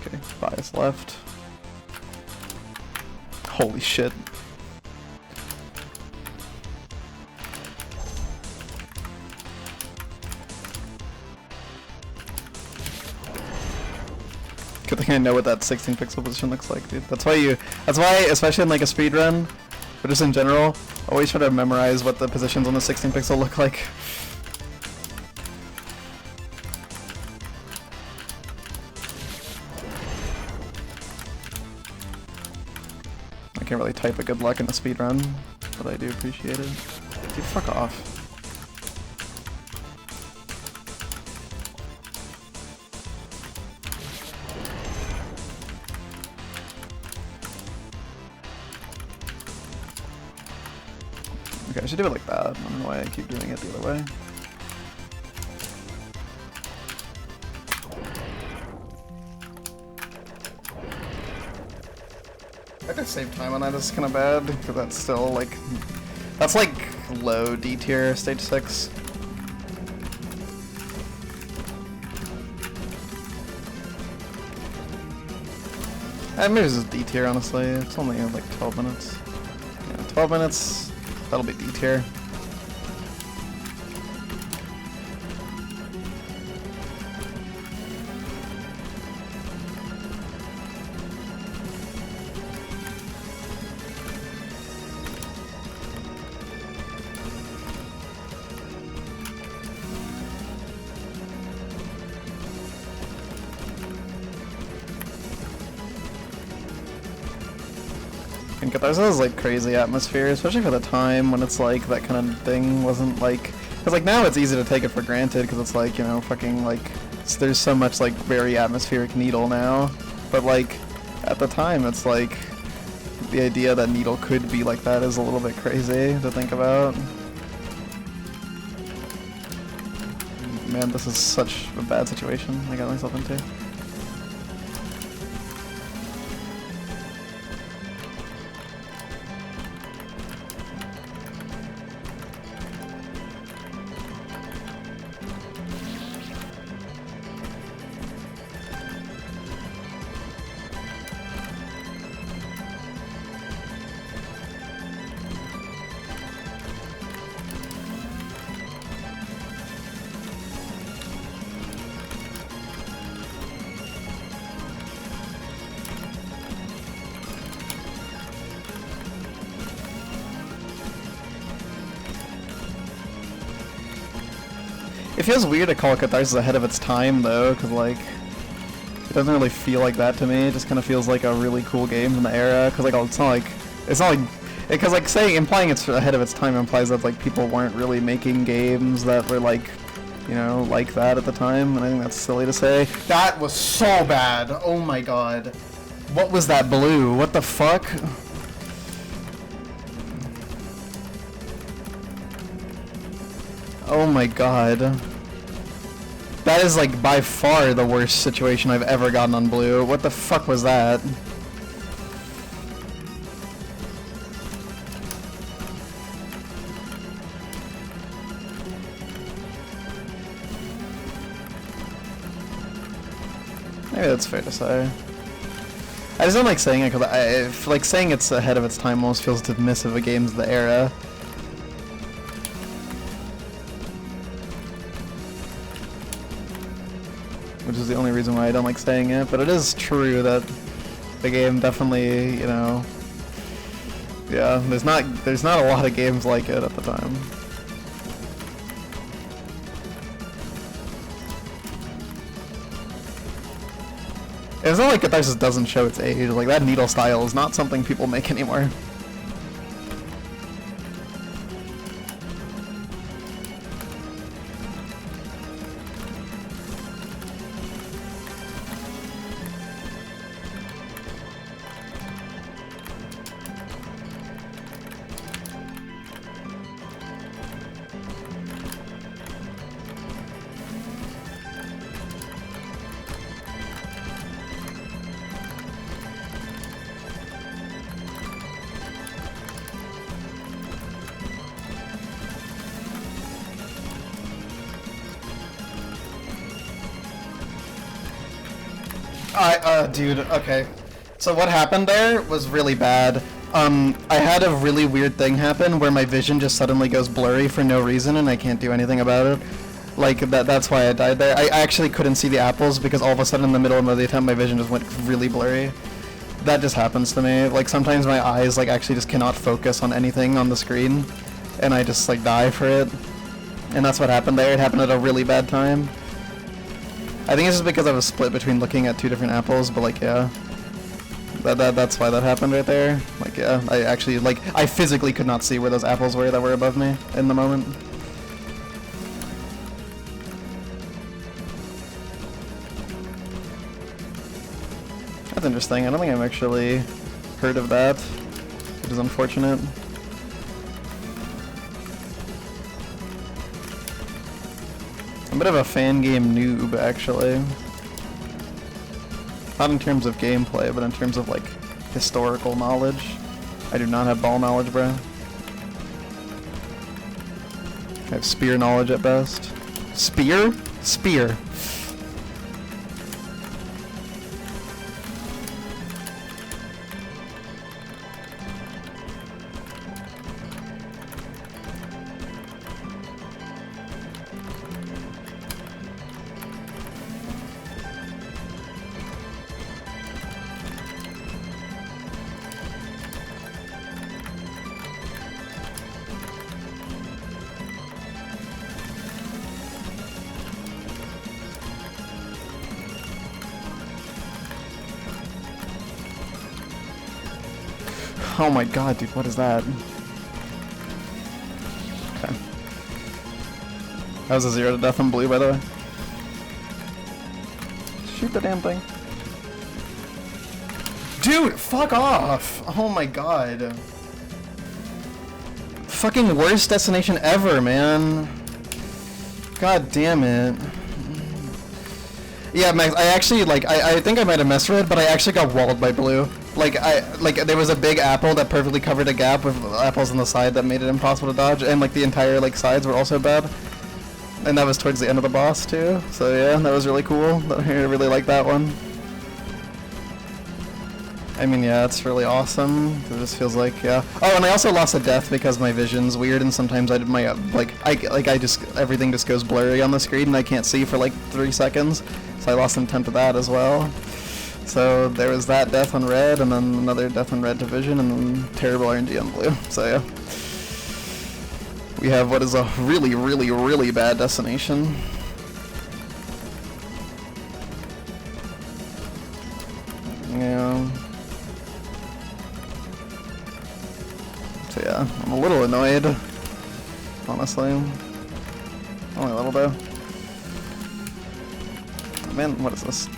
Okay, bias left. Holy shit. Good thing I know what that 16 pixel position looks like, dude. That's why, especially in like a speedrun, but just in general, always try to memorize what the positions on the 16 pixel look like. I can't really type a good luck in a speedrun, but I do appreciate it. Dude, fuck off. Okay, I should do it like that. I don't know why I keep doing it the other way. I could save time on that. It's kind of bad because that's still like, that's like low D tier stage 6. Maybe it's just D tier, honestly. It's only like 12 minutes. Yeah, 12 minutes. That'll be D tier. And Catharsis is like crazy atmosphere, especially for the time when it's like that kind of thing wasn't like, because like now it's easy to take it for granted because it's like, you know, fucking like, there's so much like very atmospheric Needle now, but like at the time it's like, the idea that Needle could be like that is a little bit crazy to think about. Man, this is such a bad situation I got myself into. It feels weird to call Catharsis ahead of its time though, because like, it doesn't really feel like that to me. It just kind of feels like a really cool game from the era, because like, it's not like, Because like implying it's ahead of its time implies that like people weren't really making games that were like, you know, like that at the time, and I think that's silly to say. That was so bad. Oh my god. What was that blue? What the fuck? Oh my god. That is like by far the worst situation I've ever gotten on blue. What the fuck was that? Maybe that's fair to say. I just don't like saying it because like saying it's ahead of its time almost feels dismissive of games of the era. Which is the only reason why I don't like saying it, but it is true that the game definitely, you know, yeah, there's not a lot of games like it at the time. It's not like Catharsis doesn't show its age, like that needle style is not something people make anymore. Dude, okay. So what happened there was really bad. I had a really weird thing happen where my vision just suddenly goes blurry for no reason and I can't do anything about it. Like, that's why I died there. I actually couldn't see the apples because all of a sudden in the middle of the attempt my vision just went really blurry. That just happens to me. Like, sometimes my eyes, like, actually just cannot focus on anything on the screen and I just, like, die for it. And that's what happened there. It happened at a really bad time. I think it's just because I was split between looking at two different apples, but like, yeah. That's why that happened right there. Like, yeah, I actually, like, I physically could not see where those apples were that were above me in the moment. That's interesting. I don't think I've actually heard of that, which is unfortunate. I'm a bit of a fan game noob, actually. Not in terms of gameplay, but in terms of, like, historical knowledge. I do not have ball knowledge, bro. I have spear knowledge at best. Spear? Spear. Oh my god, dude, what is that? Okay. That was a 0 to death on blue, by the way. Shoot the damn thing. Dude, fuck off! Oh my god. Fucking worst destination ever, man. God damn it. Yeah, Max, I actually, like, I think I might have messed red, but I actually got walled by blue. Like, there was a big apple that perfectly covered a gap with apples on the side that made it impossible to dodge, and, like, the entire, like, sides were also bad. And that was towards the end of the boss, too. So, yeah, that was really cool. I really like that one. I mean, yeah, it's really awesome. It just feels like, yeah. Oh, and I also lost a death because my vision's weird, and sometimes I did my, everything just goes blurry on the screen, and I can't see for, like, 3 seconds. So I lost an attempt at that as well. So there was that death on red, and then another death on red to vision, and then terrible RNG on blue. So yeah. We have what is a really, really, really bad destination. Yeah. Yeah, I'm a little annoyed, honestly. Only a little though. Oh, man, what is this?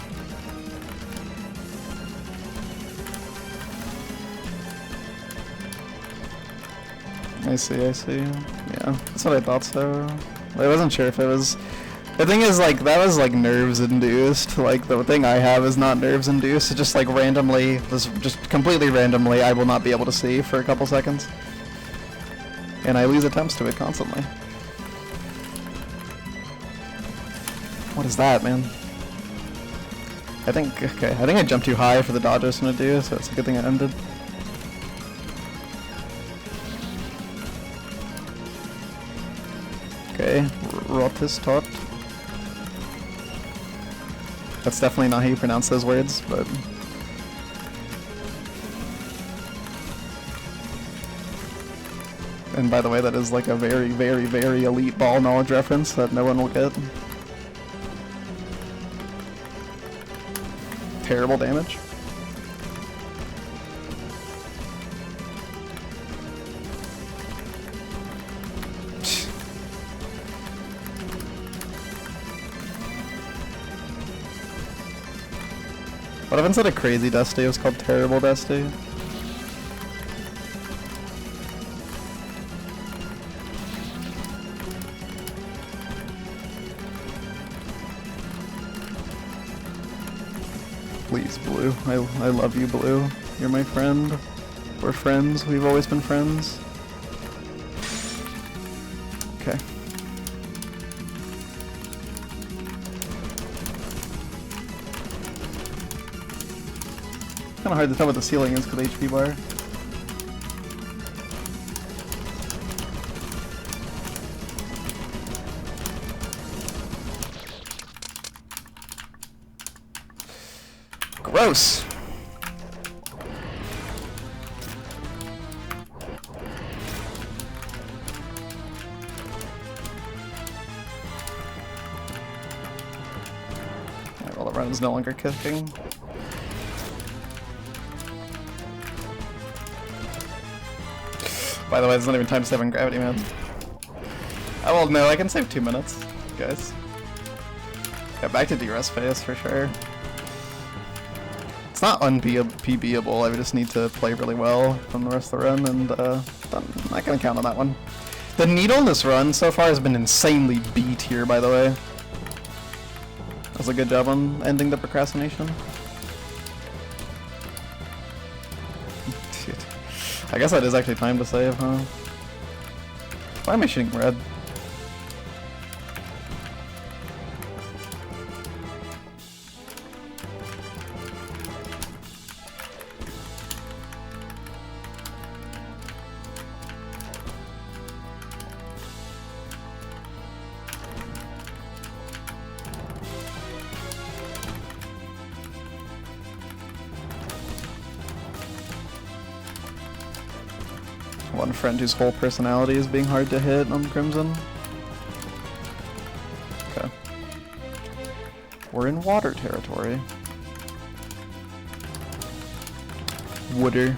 I see. Yeah, that's what I thought so. I wasn't sure if it was... The thing is, like, that was, like, nerves induced. Like, the thing I have is not nerves induced. It's just, like, randomly, just completely randomly, I will not be able to see for a couple seconds. And I lose attempts to it constantly. What is that, man? I think I jumped too high for the dodge I was gonna do, so it's a good thing it ended. Okay, Rotistot. That's definitely not how you pronounce those words, but... And by the way, that is like a very, very, very elite ball knowledge reference that no one will get. Terrible damage. What if instead of Crazy Dusty it was called Terrible Dusty? Please, Blue. I love you, Blue. You're my friend. We're friends. We've always been friends. Okay. Kinda hard to tell what the ceiling is for the HP bar. Gross! Alright, well, the run is no longer kicking. By the way, it's not even time to save on gravity, man. Oh, well, no, I can save 2 minutes, guys. Yeah, back to DRS phase for sure. It's not unPBable, I just need to play really well from the rest of the run, and I'm not gonna count on that one. The needle in this run so far has been insanely B tier, by the way. That's a good job on ending the procrastination. Dude. I guess that is actually time to save, huh? Why am I shooting red? One friend whose whole personality is being hard to hit on Crimson. Okay. We're in water territory. Wooder.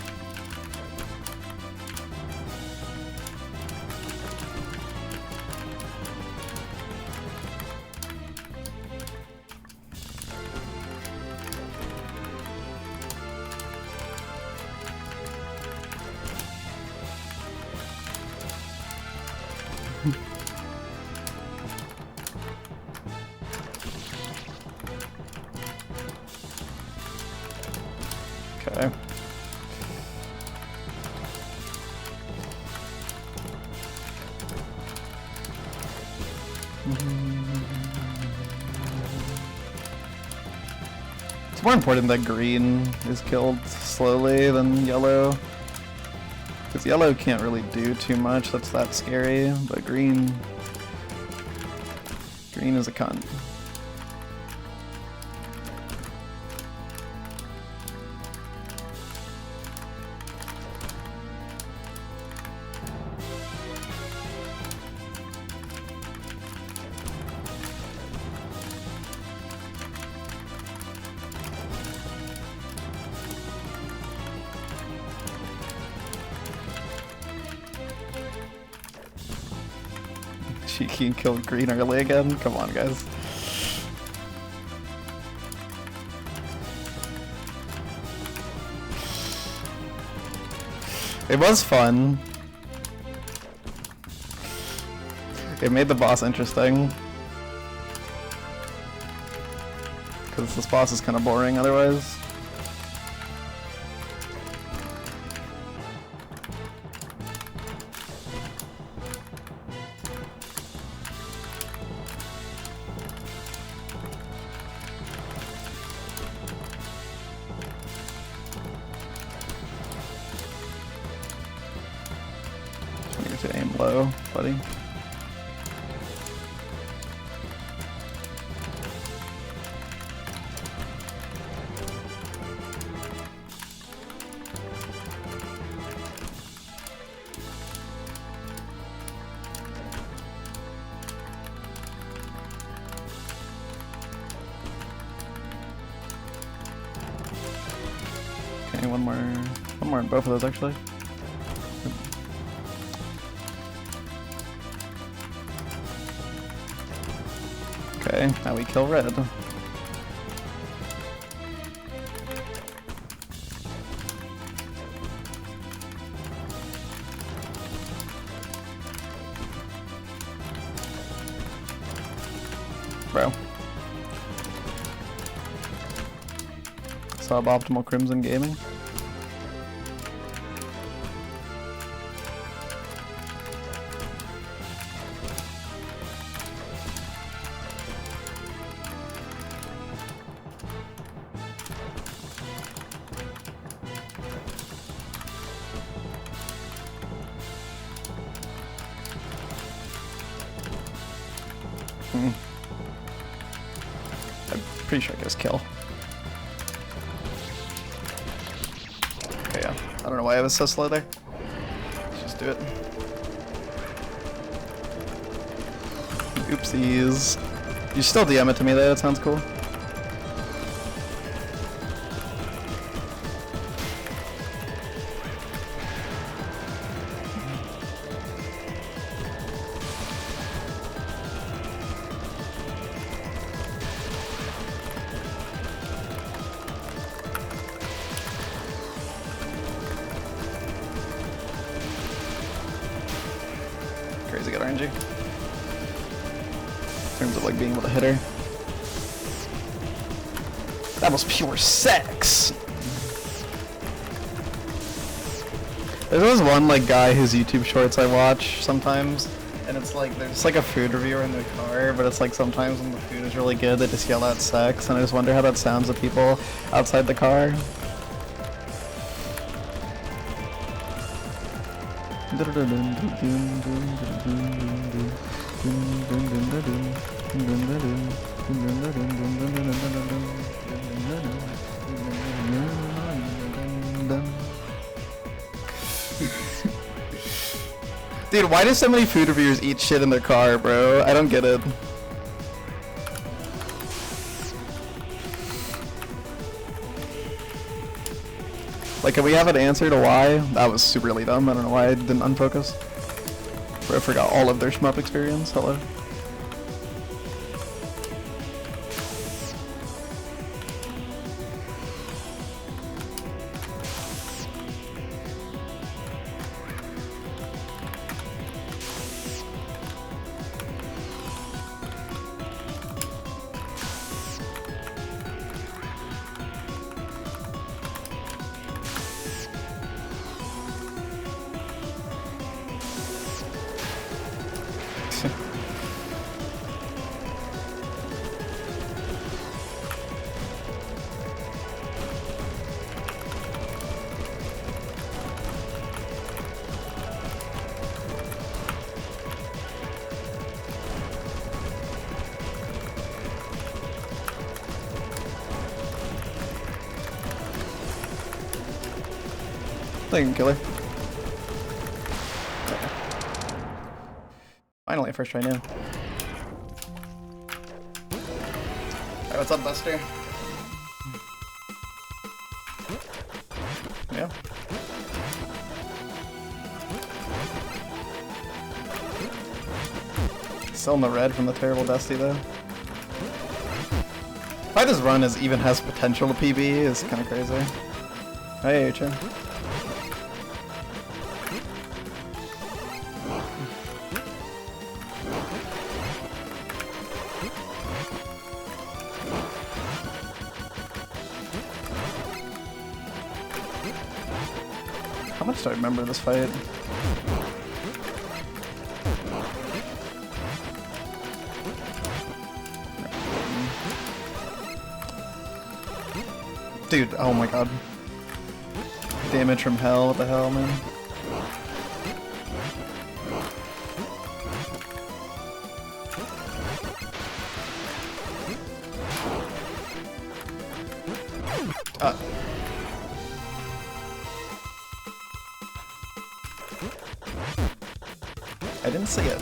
Okay. It's more important that green is killed slowly than yellow. Because yellow can't really do too much that's that scary, but green is a cunt. Cheeky and kill green early again? Come on, guys. It was fun. It made the boss interesting. Because this boss is kind of boring otherwise. You need to aim low, buddy. Okay, one more in both of those actually. Okay, now we kill red. Bro. Suboptimal Crimson Gaming. I'm pretty sure I guess kill. Okay, yeah. I don't know why I was so slow there. Let's just do it. Oopsies. You still DM it to me though, that sounds cool. Crazy good RNG. In terms of like being able to hit her. That was pure sex! There's always one like guy whose YouTube shorts I watch sometimes, and it's like there's like a food reviewer in their car, but it's like sometimes when the food is really good they just yell out sex, and I just wonder how that sounds to people outside the car. Dude, why do so many food reviewers eat shit in their car, bro? I don't get it. Like, can we have an answer to why? That was super really dumb. I don't know why I didn't unfocus. Bro, I forgot all of their shmup experience. Hello. Thank you, killer. Okay. Finally, first try now. Alright, what's up, Buster? Yeah. Still in the red from the terrible Dusty though. Why this run even has potential to PB is kind of crazy. Hey, Ucha. How much do I remember this fight? Dude, oh my god. Damage from hell, what the hell, man? I didn't see it.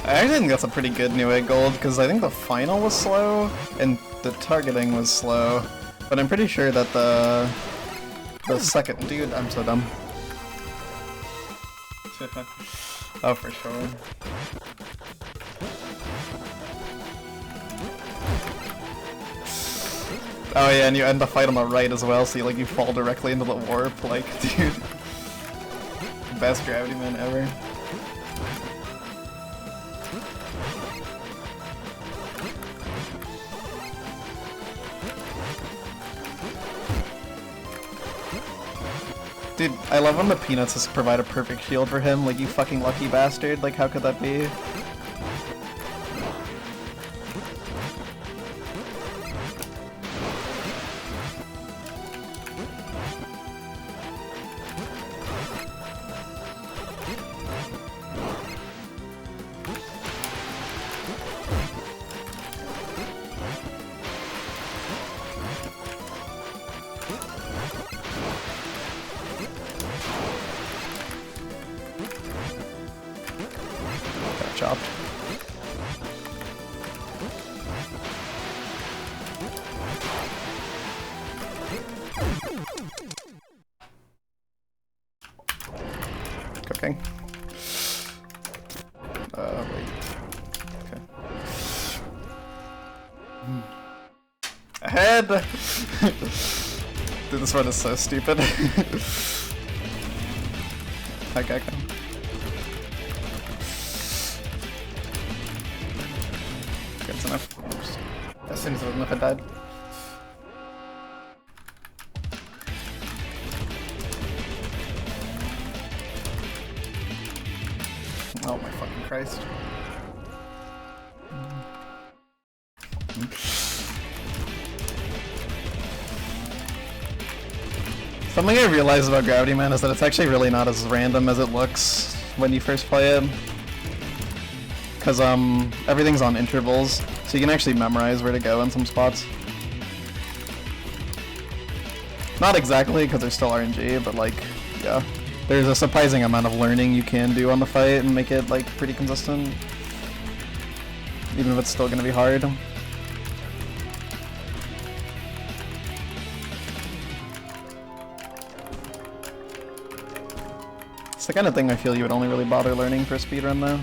I actually think that's a pretty good new egg gold, because I think the final was slow, and the targeting was slow, but I'm pretty sure that the second... Dude, I'm so dumb. Oh, for sure. Oh yeah, and you end the fight on the right as well, so you fall directly into the warp, like, dude. Best gravity man ever. Dude, I love when the peanuts just provide a perfect shield for him, like, you fucking lucky bastard, like, how could that be? Chopped. Cooking. Wait. Okay. Ahead! Dude, this run is so stupid. Okay, come. That's enough. Oops. As soon as it was enough, I died. Oh my fucking Christ. Something I realized about Gravity Man is that it's actually really not as random as it looks when you first play it. Because everything's on intervals, so you can actually memorize where to go in some spots. Not exactly, because there's still RNG, but like, yeah. There's a surprising amount of learning you can do on the fight and make it like pretty consistent. Even if it's still gonna be hard. It's the kind of thing I feel you would only really bother learning for a speedrun though.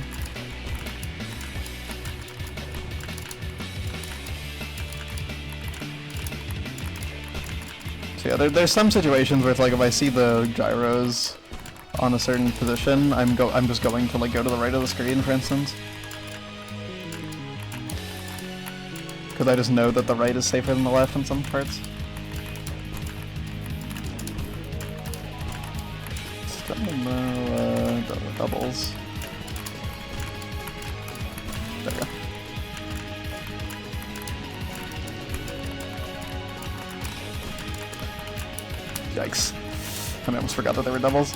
So yeah, there's some situations where it's like if I see the gyros on a certain position, I'm just going to like go to the right of the screen, for instance. Because I just know that the right is safer than the left in some parts. Still no doubles. There we go. Yikes. I almost forgot that they were doubles.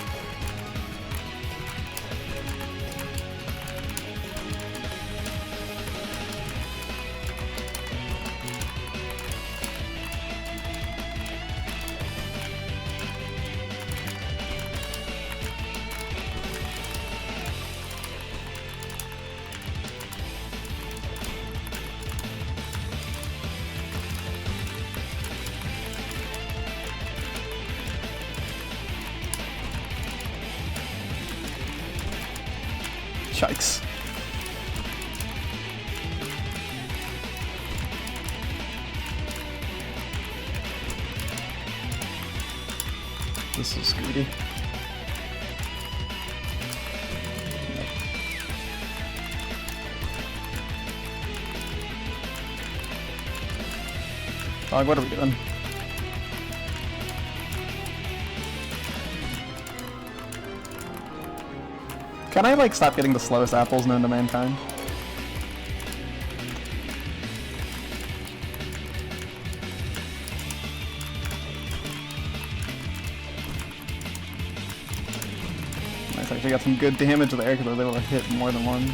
Yikes. This is greedy. Dog, what are we doing? Can I, like, stop getting the slowest apples known to mankind? Nice, actually got some good damage there because I was able to hit more than one.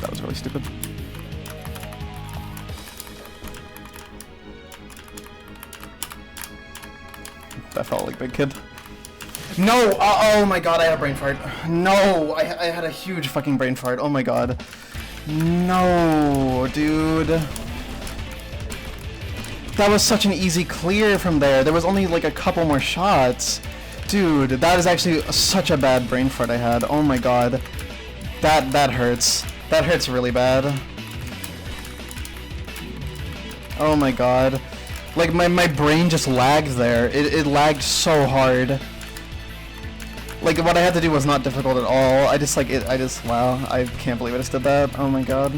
That was really stupid. That felt like big kid. No! Oh my god, I had a brain fart. No! I had a huge fucking brain fart. Oh my god. No, dude. That was such an easy clear from there. There was only like a couple more shots. Dude, that is actually such a bad brain fart I had. Oh my god. That hurts. That hurts really bad. Oh my god. Like, my brain just lagged there. It lagged so hard. Like, what I had to do was not difficult at all. Wow, I can't believe I just did that. Oh my god.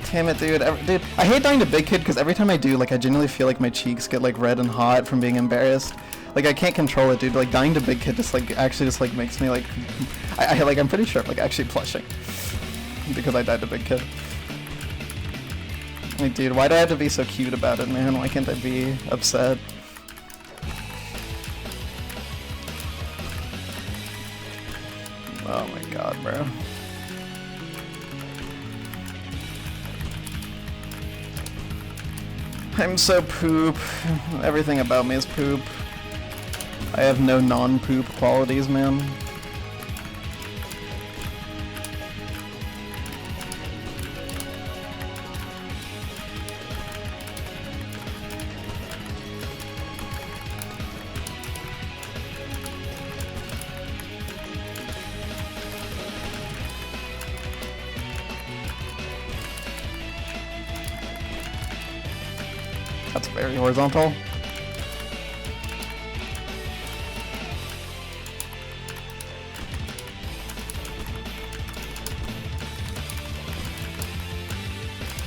Damn it, dude. Dude, I hate dying to Big Kid because every time I do, like, I genuinely feel like my cheeks get, like, red and hot from being embarrassed. Like, I can't control it, dude. Like, dying to Big Kid just, like, actually just, like, makes me, like... I'm pretty sure I'm, like, actually blushing. Because I died to Big Kid. Like, dude, why do I have to be so cute about it, man? Why can't I be upset? Oh my god, bro. I'm so poop. Everything about me is poop. I have no non-poop qualities, man. That's very horizontal.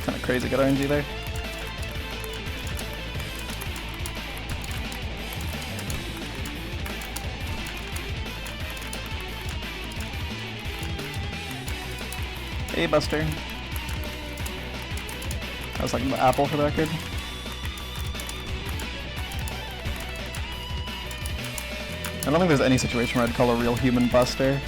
Kind of crazy good RNG there. Hey, Buster. That was like the apple for the record. I don't think there's any situation where I'd call a real human Buster.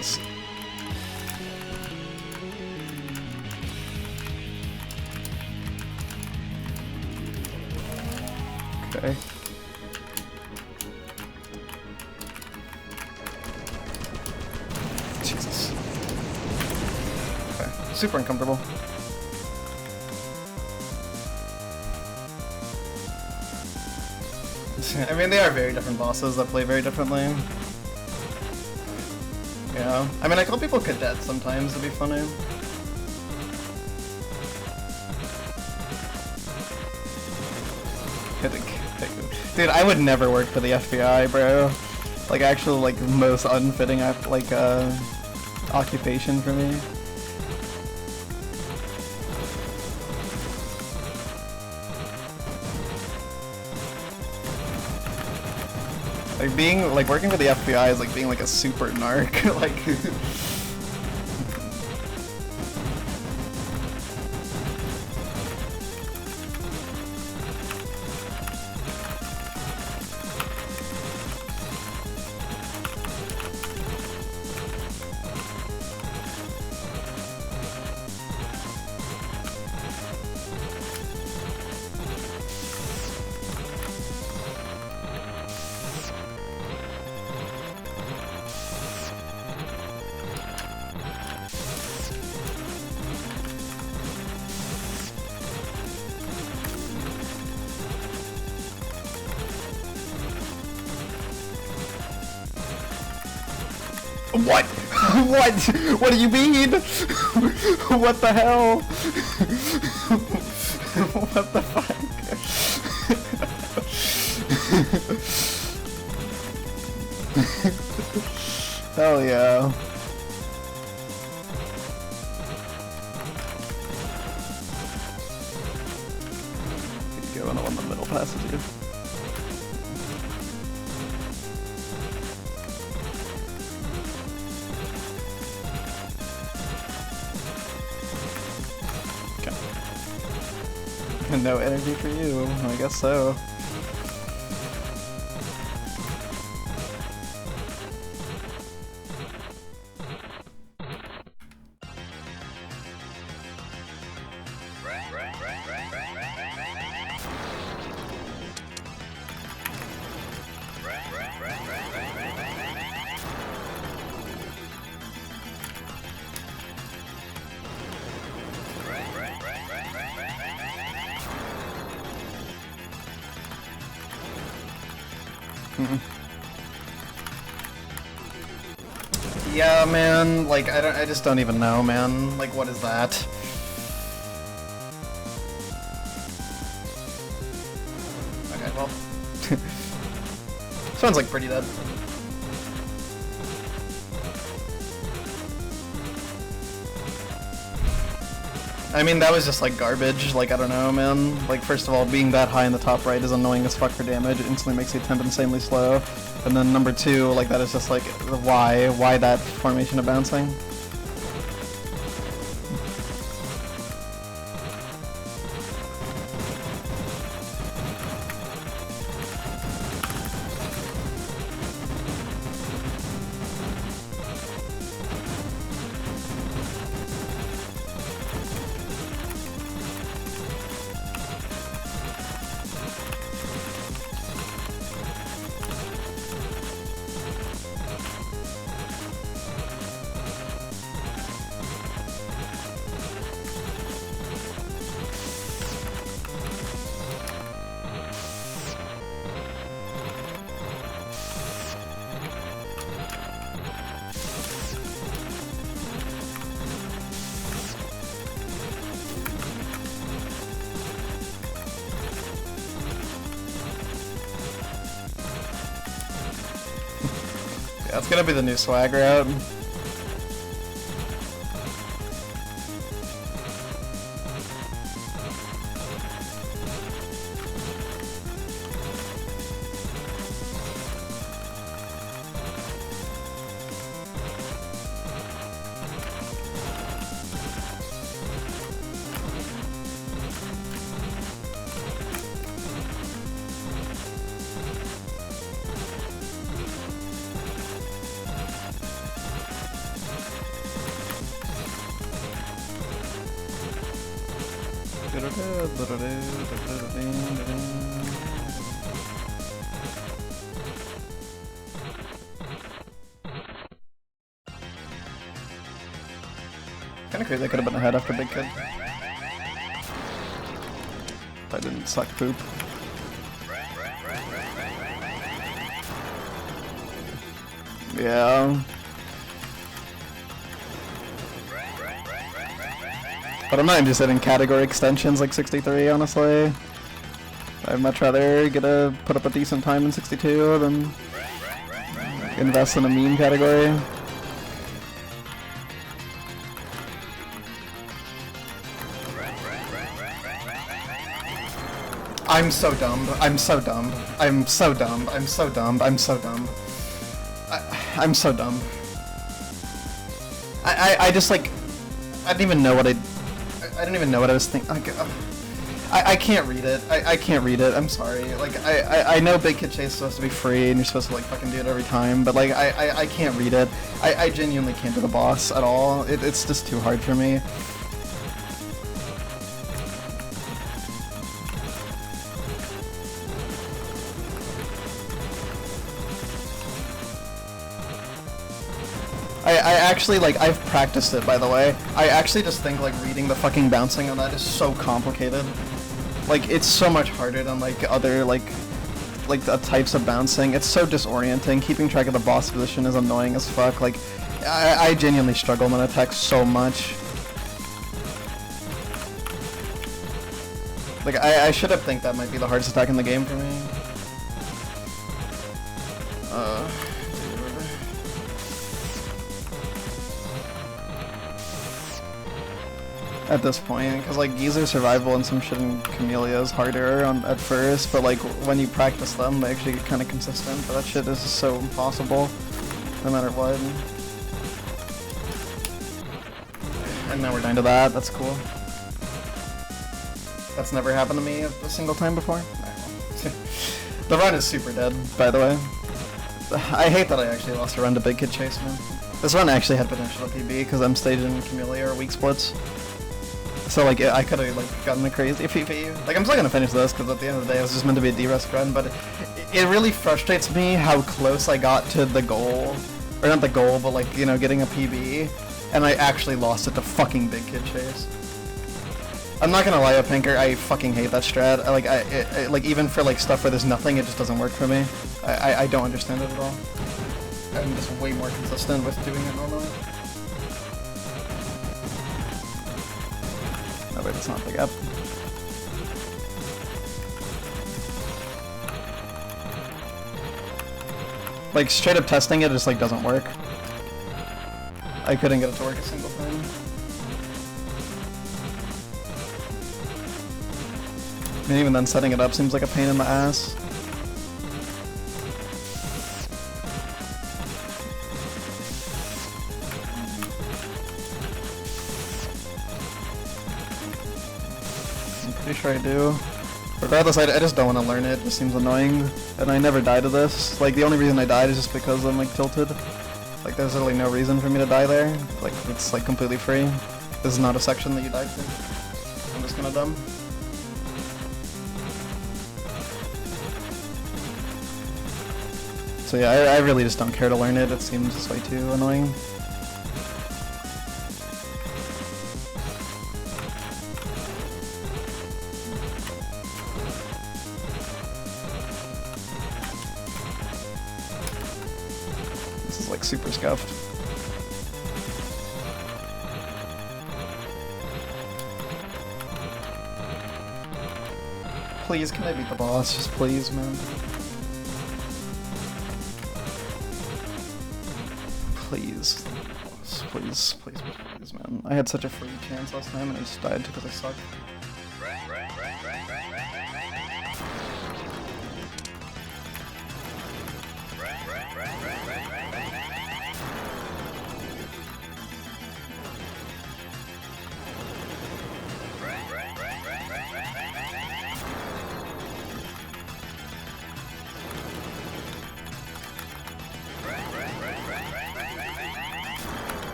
Jesus. Okay. Jesus. Okay. Super uncomfortable. I mean, they are very different bosses that play very differently. Yeah. I mean, I call people cadets sometimes to be funny. Dude, I would never work for the FBI, bro. Like, actual, like, most unfitting, like, occupation for me. Like, working for the FBI is like being like a super narc, like... What? What? What do you mean? What the hell? What the fuck? Hell yeah. Keep going on the middle passes here. No energy for you, I guess so. Yeah, man, like, I just don't even know, man. Like, what is that? Okay, well. Sounds like pretty dead. I mean, that was just like garbage, like, I don't know, man. Like, first of all, being that high in the top right is annoying as fuck for damage. It instantly makes the attempt insanely slow. And then number two, like, that is just like, why that formation of bouncing? Yeah, it's gonna be the new swag route. Kinda crazy I could have been ahead after Big Kid. If I didn't suck poop. Yeah. But I'm not interested in category extensions like 63, honestly. I'd much rather put up a decent time in 62 than invest in a meme category. I'm so dumb. I'm so dumb. I'm so dumb. I'm so dumb. I'm so dumb. I'm so dumb. I just like, I didn't even know what I didn't even know what I was thinking. I can't read it. I can't read it. I'm sorry. Like, I know Big Kid Chase is supposed to be free and you're supposed to like fucking do it every time, but like, I can't read it. I genuinely can't do the boss at all. It's just too hard for me. I actually, like, I've practiced it, by the way. I actually just think, like, reading the fucking bouncing on that is so complicated. Like, it's so much harder than, like, other, like, like the types of bouncing. It's so disorienting. Keeping track of the boss position is annoying as fuck. Like, I genuinely struggle on attack so much. Like, I should have think that might be the hardest attack in the game for me. At this point, because like Geezer survival and some shit in Kamilia is harder at first, but like when you practice them, they actually get kind of consistent. But that shit is just so impossible, no matter what. And now we're down to that. That's cool. That's never happened to me a single time before. The run is super dead, by the way. I hate that I actually lost a run to Big Kid Chase, man. This run actually had potential to PB because I'm staging Kamilia or weak splits. So like I could have like gotten a crazy PB. Like I'm still gonna finish this because at the end of the day it was just meant to be a D-rest run, but it really frustrates me how close I got to the goal, or not the goal, but like, you know, getting a PB, and I actually lost it to fucking Big Kid Chase. I'm not gonna lie, up Pinker, I fucking hate that strat. Like even for like stuff where there's nothing, it just doesn't work for me. I don't understand it at all. I'm just way more consistent with doing it normally. Oh wait, that's not big up. Like straight up testing it just like doesn't work. I couldn't get it to work a single time. And even then setting it up seems like a pain in the ass. Pretty sure I do. Regardless, I just don't want to learn it. It just seems annoying, and I never die to this. Like the only reason I died is just because I'm like tilted. Like there's literally no reason for me to die there. Like it's like completely free. This is not a section that you die to. I'm just gonna dumb. So yeah, I really just don't care to learn it. It seems just way too annoying. Like super scuffed. Please, can I beat the boss? Just please, man. Please. Please, please, please, man. I had such a free chance last time and I just died because I suck.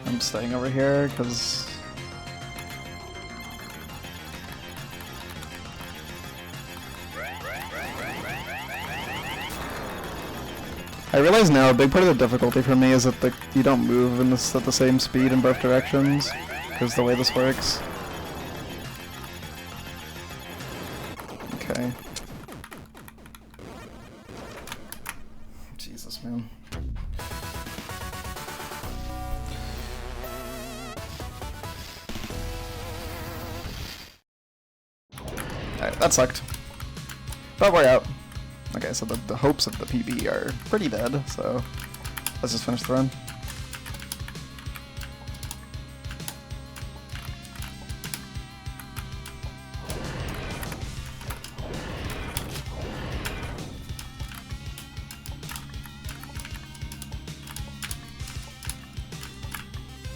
I'm staying over here because I realize now a big part of the difficulty for me is that you don't move in this at the same speed in both directions because the way this works. Okay. Jesus, man. Alright, that sucked. But we're out. Okay, so the hopes of the PB are pretty dead, so let's just finish the run.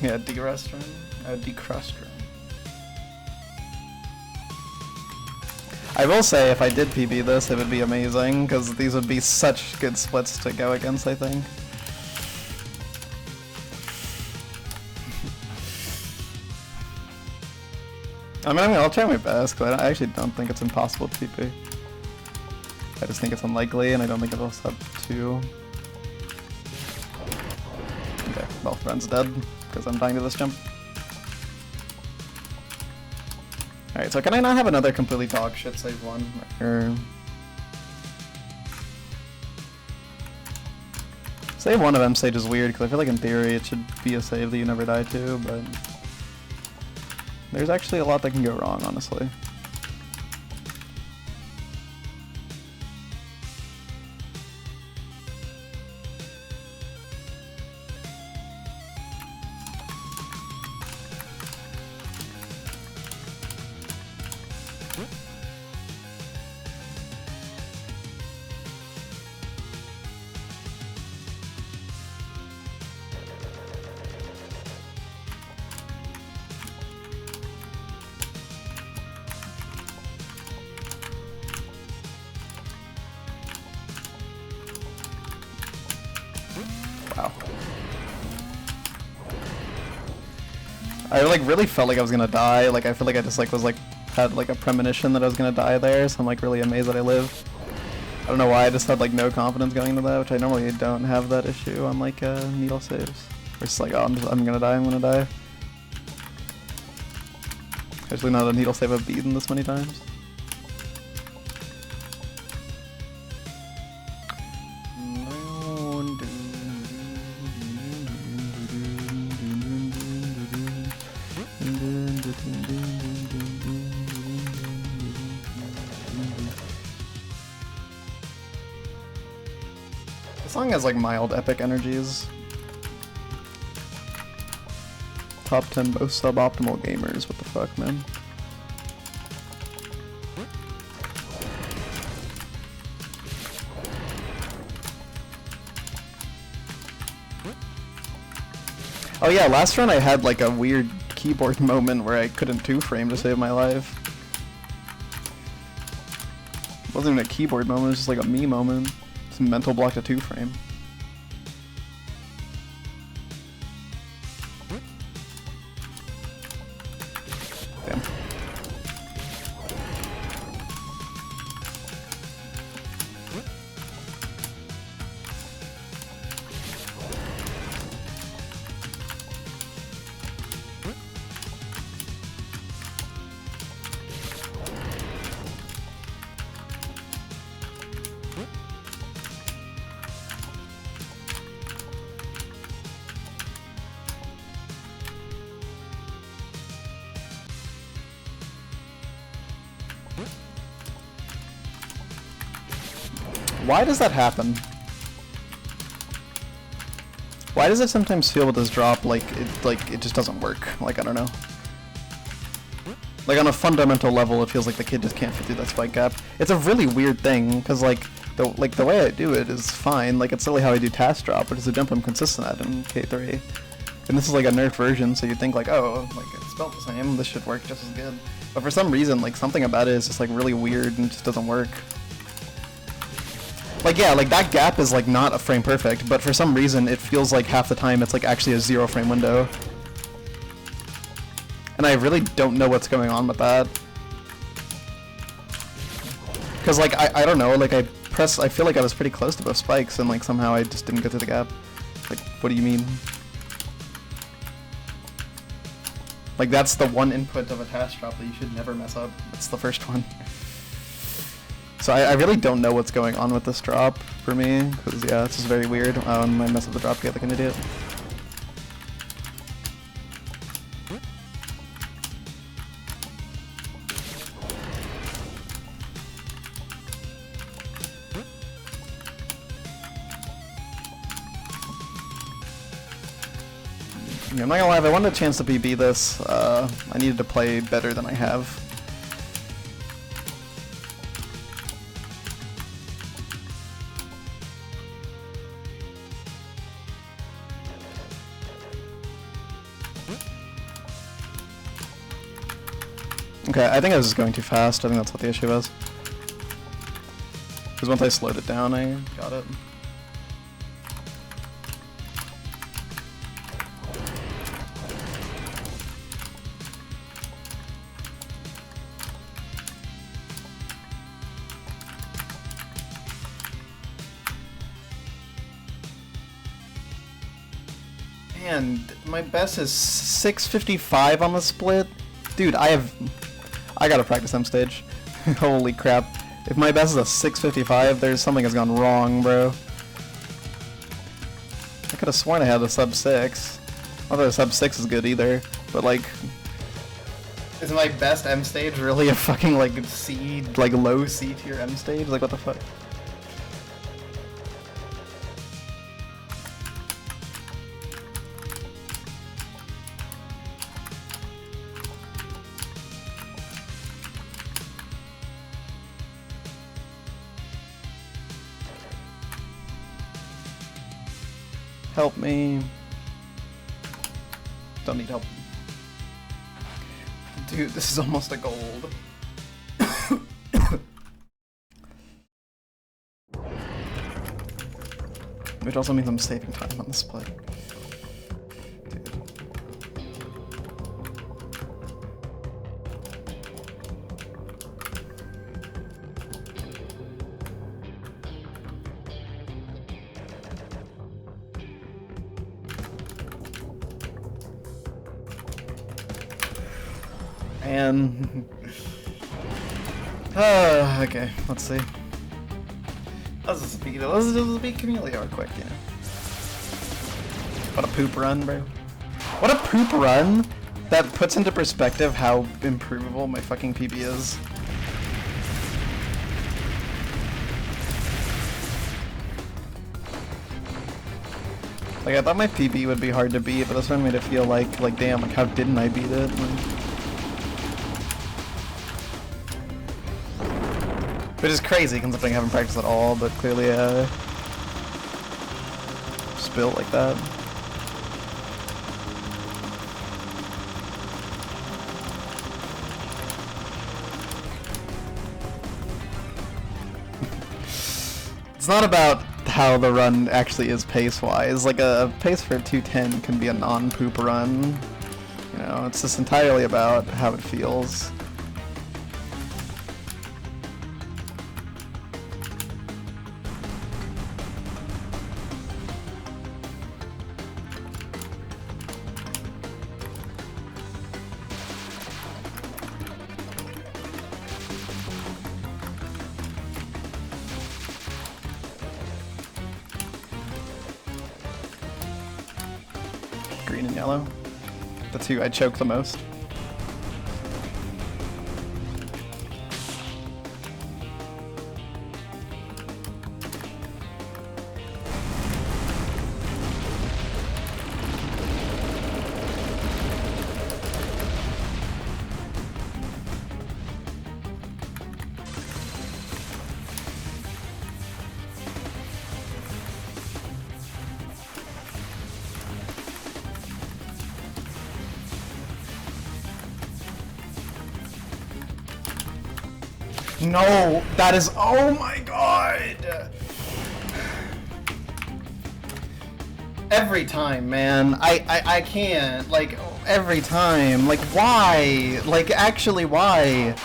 Yeah, decrust run. Decrust run. I will say, if I did PB this, it would be amazing, because these would be such good splits to go against, I think. I mean, I'll try my best, but I actually don't think it's impossible to PB. I just think it's unlikely, and I don't think it'll stop 2. Okay, well, friend's dead, because I'm dying to this jump. Alright, so can I not have another completely dog shit save one? Or... Save one of M Sage is weird, because I feel like in theory it should be a save that you never die to, but... There's actually a lot that can go wrong, honestly. Wow. I like really felt like I was gonna die. Like I feel like I just like was like had like a premonition that I was gonna die there, so I'm like really amazed that I lived. I don't know why, I just had like no confidence going into that, which I normally don't have that issue on like needle saves. Or it's like, oh, I'm gonna die. Actually not a needle save I've beaten this many times. The song has like mild epic energies. Top 10 most suboptimal gamers, what the fuck, man? Oh yeah, last run I had like a weird keyboard moment where I couldn't 2-frame to save my life. It wasn't even a keyboard moment, it was just like a me moment. Some mental block to 2-frame. Damn. Why does that happen? Why does it sometimes feel with this drop like it just doesn't work? Like, I don't know. Like on a fundamental level, it feels like the kid just can't fit through that spike gap. It's a really weird thing, because like the way I do it is fine. Like it's really how I do task drop, which is a jump I'm consistent at in K3. And this is like a nerfed version, so you think like, oh, like it's spelled the same, this should work just as good. But for some reason, like something about it is just like really weird and just doesn't work. Like yeah, like that gap is like not a frame perfect, but for some reason it feels like half the time it's like actually a 0-frame window. And I really don't know what's going on with that. Cause like I don't know, like I feel like I was pretty close to both spikes and like somehow I just didn't get through the gap. Like, what do you mean? Like that's the one input of a task drop that you should never mess up. That's the first one. So I really don't know what's going on with this drop for me, because yeah, it's just very weird. I mess up the drop gate like an idiot. I'm not gonna lie, if I wanted a chance to PB this, I needed to play better than I have. Okay, I think I was just going too fast. I think that's what the issue was. Because once I slowed it down, I got it. Man, my best is 655 on the split. Dude, I I gotta practice M stage. Holy crap. If my best is a 655, there's something has gone wrong, bro. I could have sworn I had a sub 6. Not that a sub 6 is good either, but like... Is my best M stage really a fucking like C, like low C tier M stage? Like what the fuck? Help me. Don't need help. Dude, this is almost a gold. Which also means I'm saving time on this play. Dude. And okay, let's see. Let's just beat Kamilia real quick, you know. What a poop run, bro. What a poop run! That puts into perspective how improvable my fucking PB is. Like, I thought my PB would be hard to beat, but this one made it feel like damn, like how didn't I beat it? Which is crazy considering I haven't practiced at all, but clearly just built like that. It's not about how the run actually is pace-wise. Like a pace for 210 can be a non-poop run. You know, it's just entirely about how it feels. Green and yellow. The two I choke the most. No, that is, oh my god! Every time, man. I can't, like, every time. Like, why? Like, actually, why?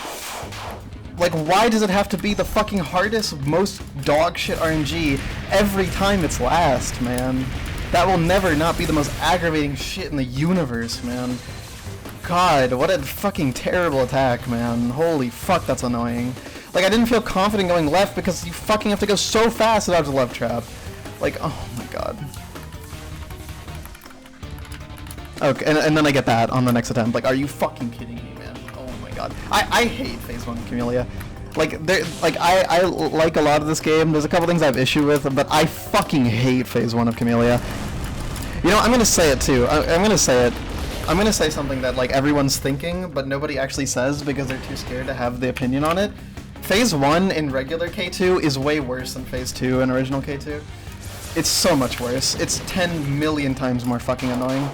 Like, why does it have to be the fucking hardest, most dog shit RNG every time it's last, man? That will never not be the most aggravating shit in the universe, man. God, what a fucking terrible attack, man. Holy fuck, that's annoying. Like, I didn't feel confident going left because you fucking have to go so fast to dodge the left trap. Like, oh my god. Okay, and then I get that on the next attempt. Like, are you fucking kidding me, man? Oh my god. I hate Phase 1 Kamilia. Like, I like a lot of this game. There's a couple things I have issue with, but I fucking hate Phase 1 of Kamilia. You know, I'm gonna say it too. I'm gonna say it. I'm gonna say something that like everyone's thinking, but nobody actually says because they're too scared to have the opinion on it. Phase 1 in regular K2 is way worse than Phase 2 in original K2. It's so much worse. It's 10 million times more fucking annoying.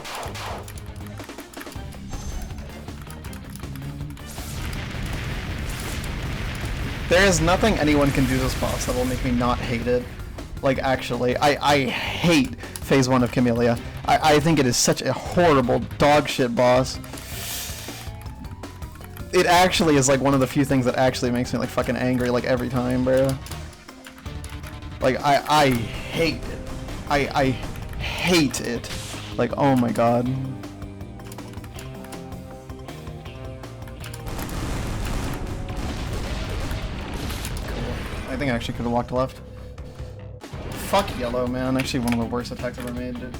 There is nothing anyone can do to this boss that will make me not hate it. Like, actually, I hate Phase 1 of Kamilia. I think it is such a horrible dog shit boss. It actually is like one of the few things that actually makes me like fucking angry like every time, bro. Like, I hate it. I hate it. Like, oh my god. think I actually could have walked left. Fuck yellow, man. Actually one of the worst attacks ever made, dude.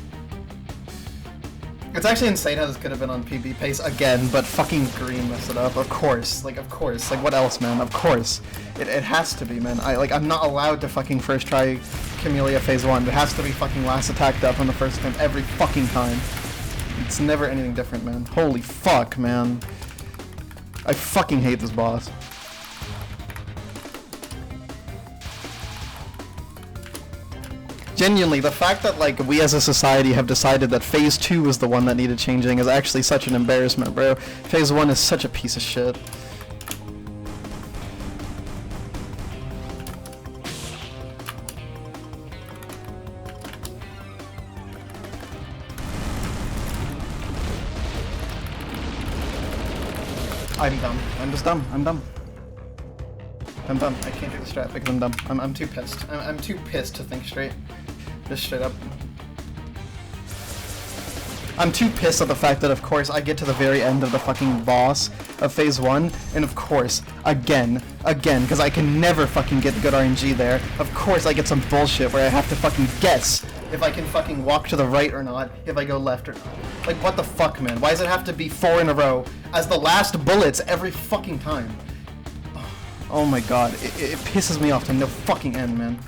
It's actually insane how this could have been on PB pace again, but fucking green messed it up. Of course. Like, of course. Like, what else, man? Of course. It has to be, man. I'm not allowed to fucking first try Kamilia phase 1. It has to be fucking last attacked up on the first attempt every fucking time. It's never anything different, man. Holy fuck, man. I fucking hate this boss. Genuinely, the fact that, like, we as a society have decided that Phase 2 is the one that needed changing is actually such an embarrassment, bro. Phase 1 is such a piece of shit. I'm dumb. I'm just dumb. I'm dumb. I'm dumb. I can't do the strat because I'm dumb. I'm too pissed. I'm too pissed to think straight. Just straight up. I'm too pissed at the fact that, of course, I get to the very end of the fucking boss of Phase 1, and of course, again, because I can never fucking get good RNG there, of course I get some bullshit where I have to fucking guess if I can fucking walk to the right or not, if I go left or not. Like, what the fuck, man? Why does it have to be 4 in a row as the last bullets every fucking time? Oh my god, it pisses me off to no fucking end, man.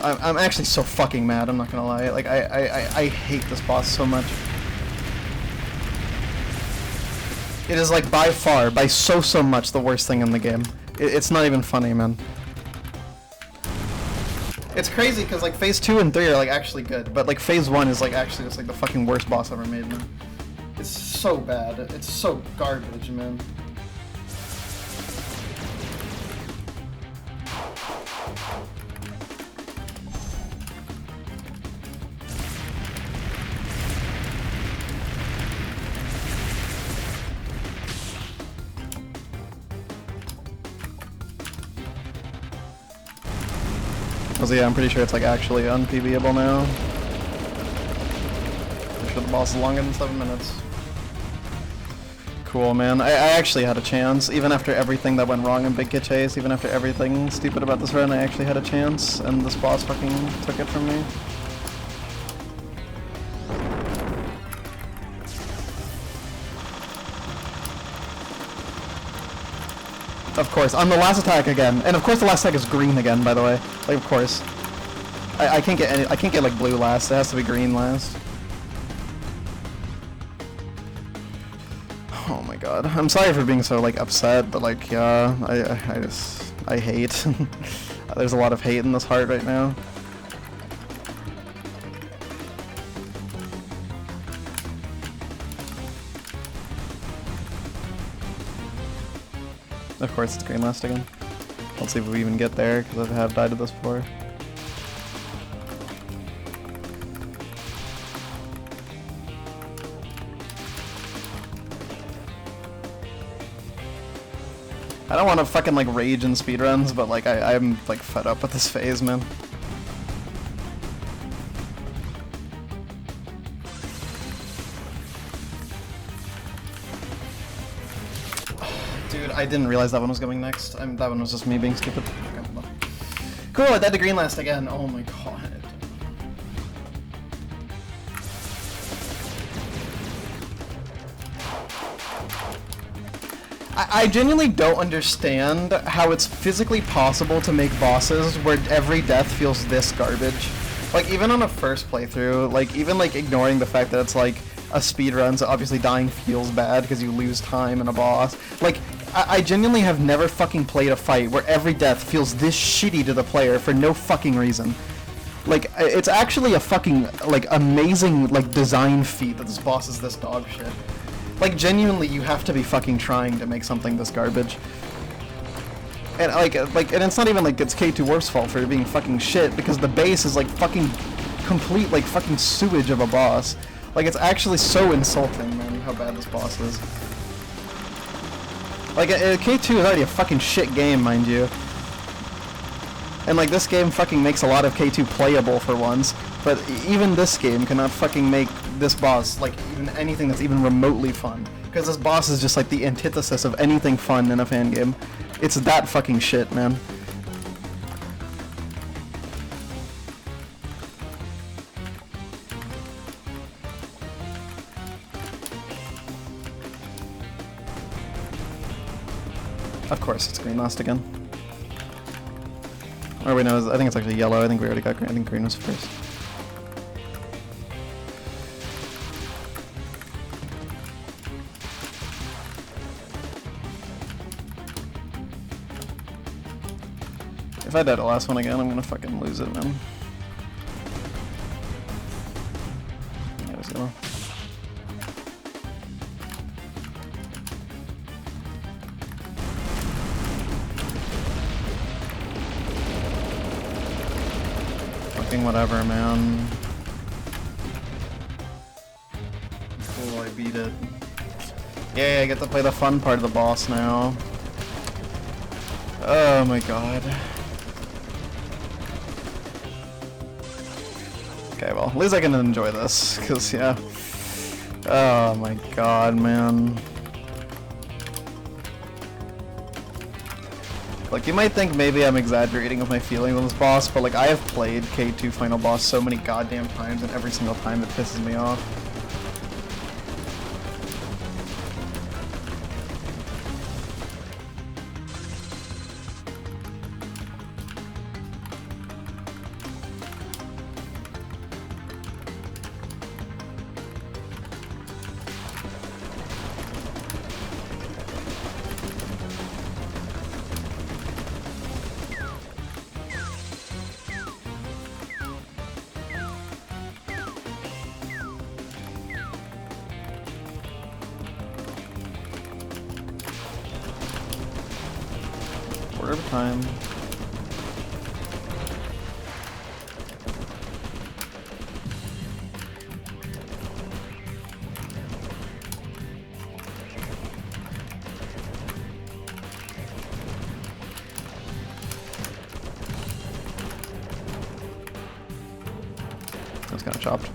I'm actually so fucking mad, I'm not gonna lie. Like, I hate this boss so much. It is, like, by far, by so much the worst thing in the game. It's not even funny, man. It's crazy, because, like, Phase 2 and 3 are, like, actually good, but, like, Phase 1 is, like, actually just, like, the fucking worst boss ever made, man. It's so bad. It's so garbage, man. So yeah, I'm pretty sure it's like actually unPBable now. Pretty sure the boss is longer than 7 minutes. Cool, man. I actually had a chance. Even after everything that went wrong in Big Kid Chase, even after everything stupid about this run, I actually had a chance, and this boss fucking took it from me. Of course, on the last attack again, and of course the last attack is green again, by the way. Like, of course, I can't get any. I can't get like blue last. It has to be green last. Oh my god, I'm sorry for being so like upset, but like, yeah, I hate. There's a lot of hate in this heart right now. Of course it's green last again. Let's see if we even get there, because I have died to this before. I don't want to fucking like rage in speedruns, but like I'm like fed up with this phase, man. Dude, I didn't realize that one was going next. That one was just me being stupid. Okay, well. Cool, I died to green last again. Oh my god. I genuinely don't understand how it's physically possible to make bosses where every death feels this garbage. Like, even on a first playthrough, like, even like ignoring the fact that it's like a speedrun, so obviously dying feels bad because you lose time in a boss. Like, I genuinely have never fucking played a fight where every death feels this shitty to the player for no fucking reason. Like, it's actually a fucking, like, amazing, like, design feat that this boss is this dog shit. Like, genuinely, you have to be fucking trying to make something this garbage. And, and it's not even, like, it's K2 Warp's fault for being fucking shit, because the base is, like, fucking complete, like, fucking sewage of a boss. Like, it's actually so insulting, man, how bad this boss is. Like, K2 is already a fucking shit game, mind you. And, like, this game fucking makes a lot of K2 playable for once, but even this game cannot fucking make this boss, like, even anything that's even remotely fun. Because this boss is just, like, the antithesis of anything fun in a fan game. It's that fucking shit, man. Of course, it's green last again. Or wait, no, I think it's actually yellow. I think we already got green. I think green was first. If I die the last one again, I'm gonna fucking lose it, man. Yeah, it was yellow. Fucking whatever, man. Oh, I beat it. Yay, I get to play the fun part of the boss now. Oh my god. Okay, well, at least I can enjoy this, because, yeah. Oh my god, man. Like, you might think maybe I'm exaggerating with my feelings on this boss, but, like, I have played K2 Final Boss so many goddamn times, and every single time it pisses me off. Quarter of time. That's kind of chopped.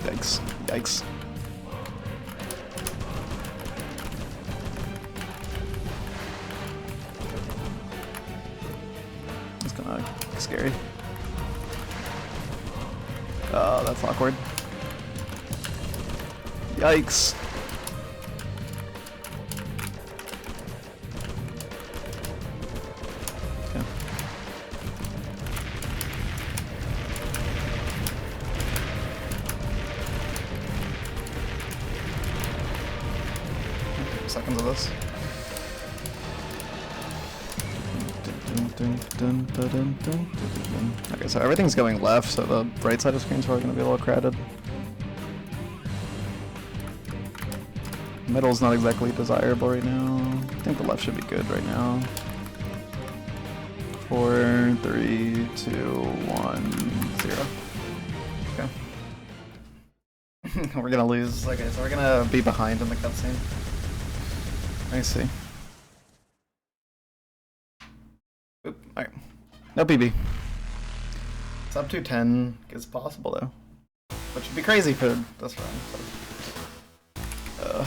Yikes. Yikes. It's kinda scary. Oh, that's awkward. Yikes. Okay. Seconds of this. Okay, so everything's going left, so the right side of the screen's probably going to be a little crowded. Middle's not exactly desirable right now. I think the left should be good right now. 4, 3, 2, 1, 0. Okay. We're gonna lose. Okay, so we're gonna be behind in the cutscene. I see. Oop, alright. No PB. Sub 210 is possible though. Which would be crazy for this run. So.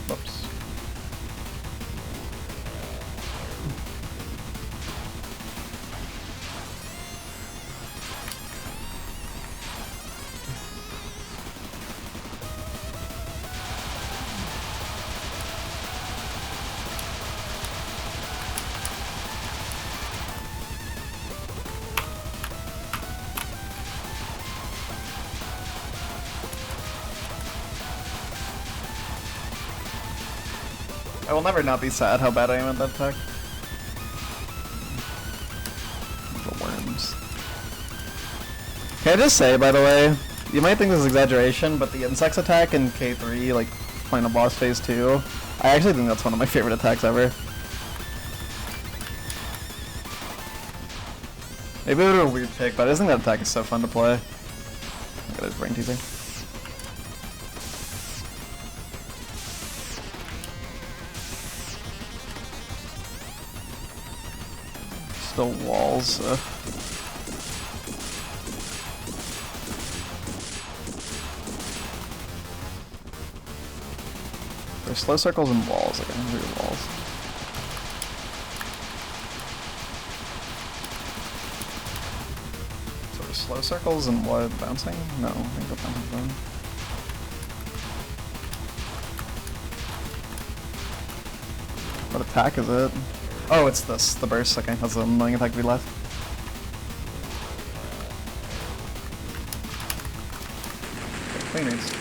Whoops. I will never not be sad how bad I am at that tech. The worms. Can I just say, by the way, you might think this is exaggeration, but the insects attack in K3, like final boss phase 2, I actually think that's one of my favorite attacks ever. Maybe it would have a weird pick, but I just think that attack is so fun to play. Look at his brain teaser. Still walls. There's slow circles and walls. I can do walls. So there's slow circles and what? Bouncing? No, I think the bouncing's done. What attack is it? Oh, it's this, the burst. Okay, that's the annoying attack to be left. Okay, cleaners.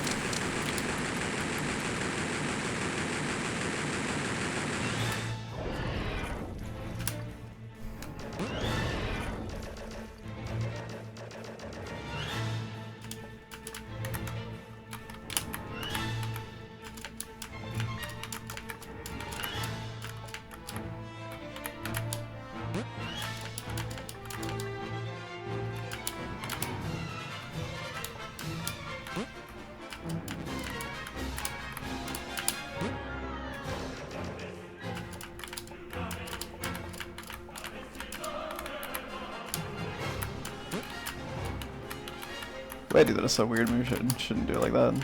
The way I do that is so weird, maybe shouldn't do it like that.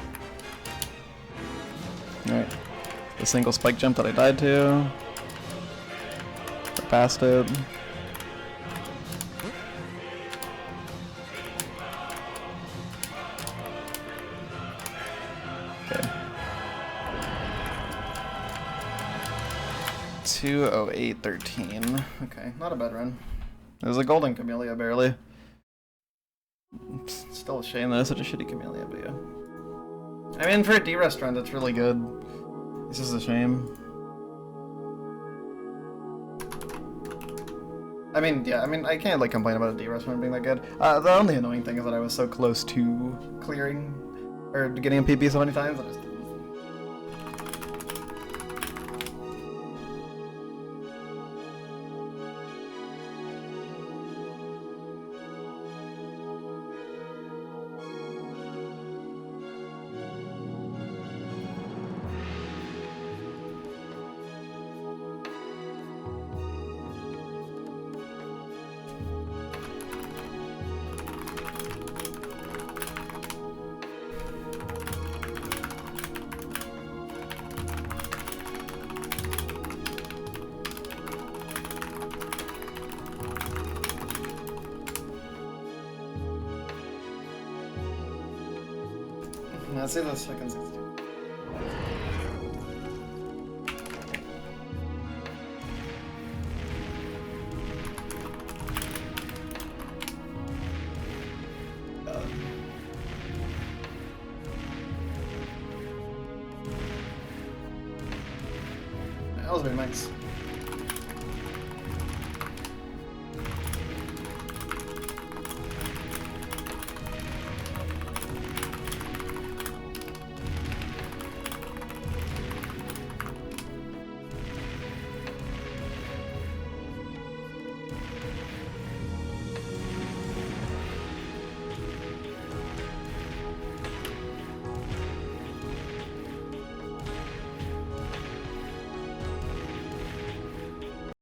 Alright. The single spike jump that I died to. I passed it. Okay. 2:08:13. Okay, not a bad run. It was a golden Kamilia, barely. Still a shame that it's such a shitty Kamilia, but yeah. I mean, for a D-Rest run, that's really good. This is a shame. I mean, yeah, I can't, like, complain about a D-Rest run being that good. The only annoying thing is that I was so close to clearing, or getting a PP so many times, that I just didn't. Let's see the second 60. That was very nice.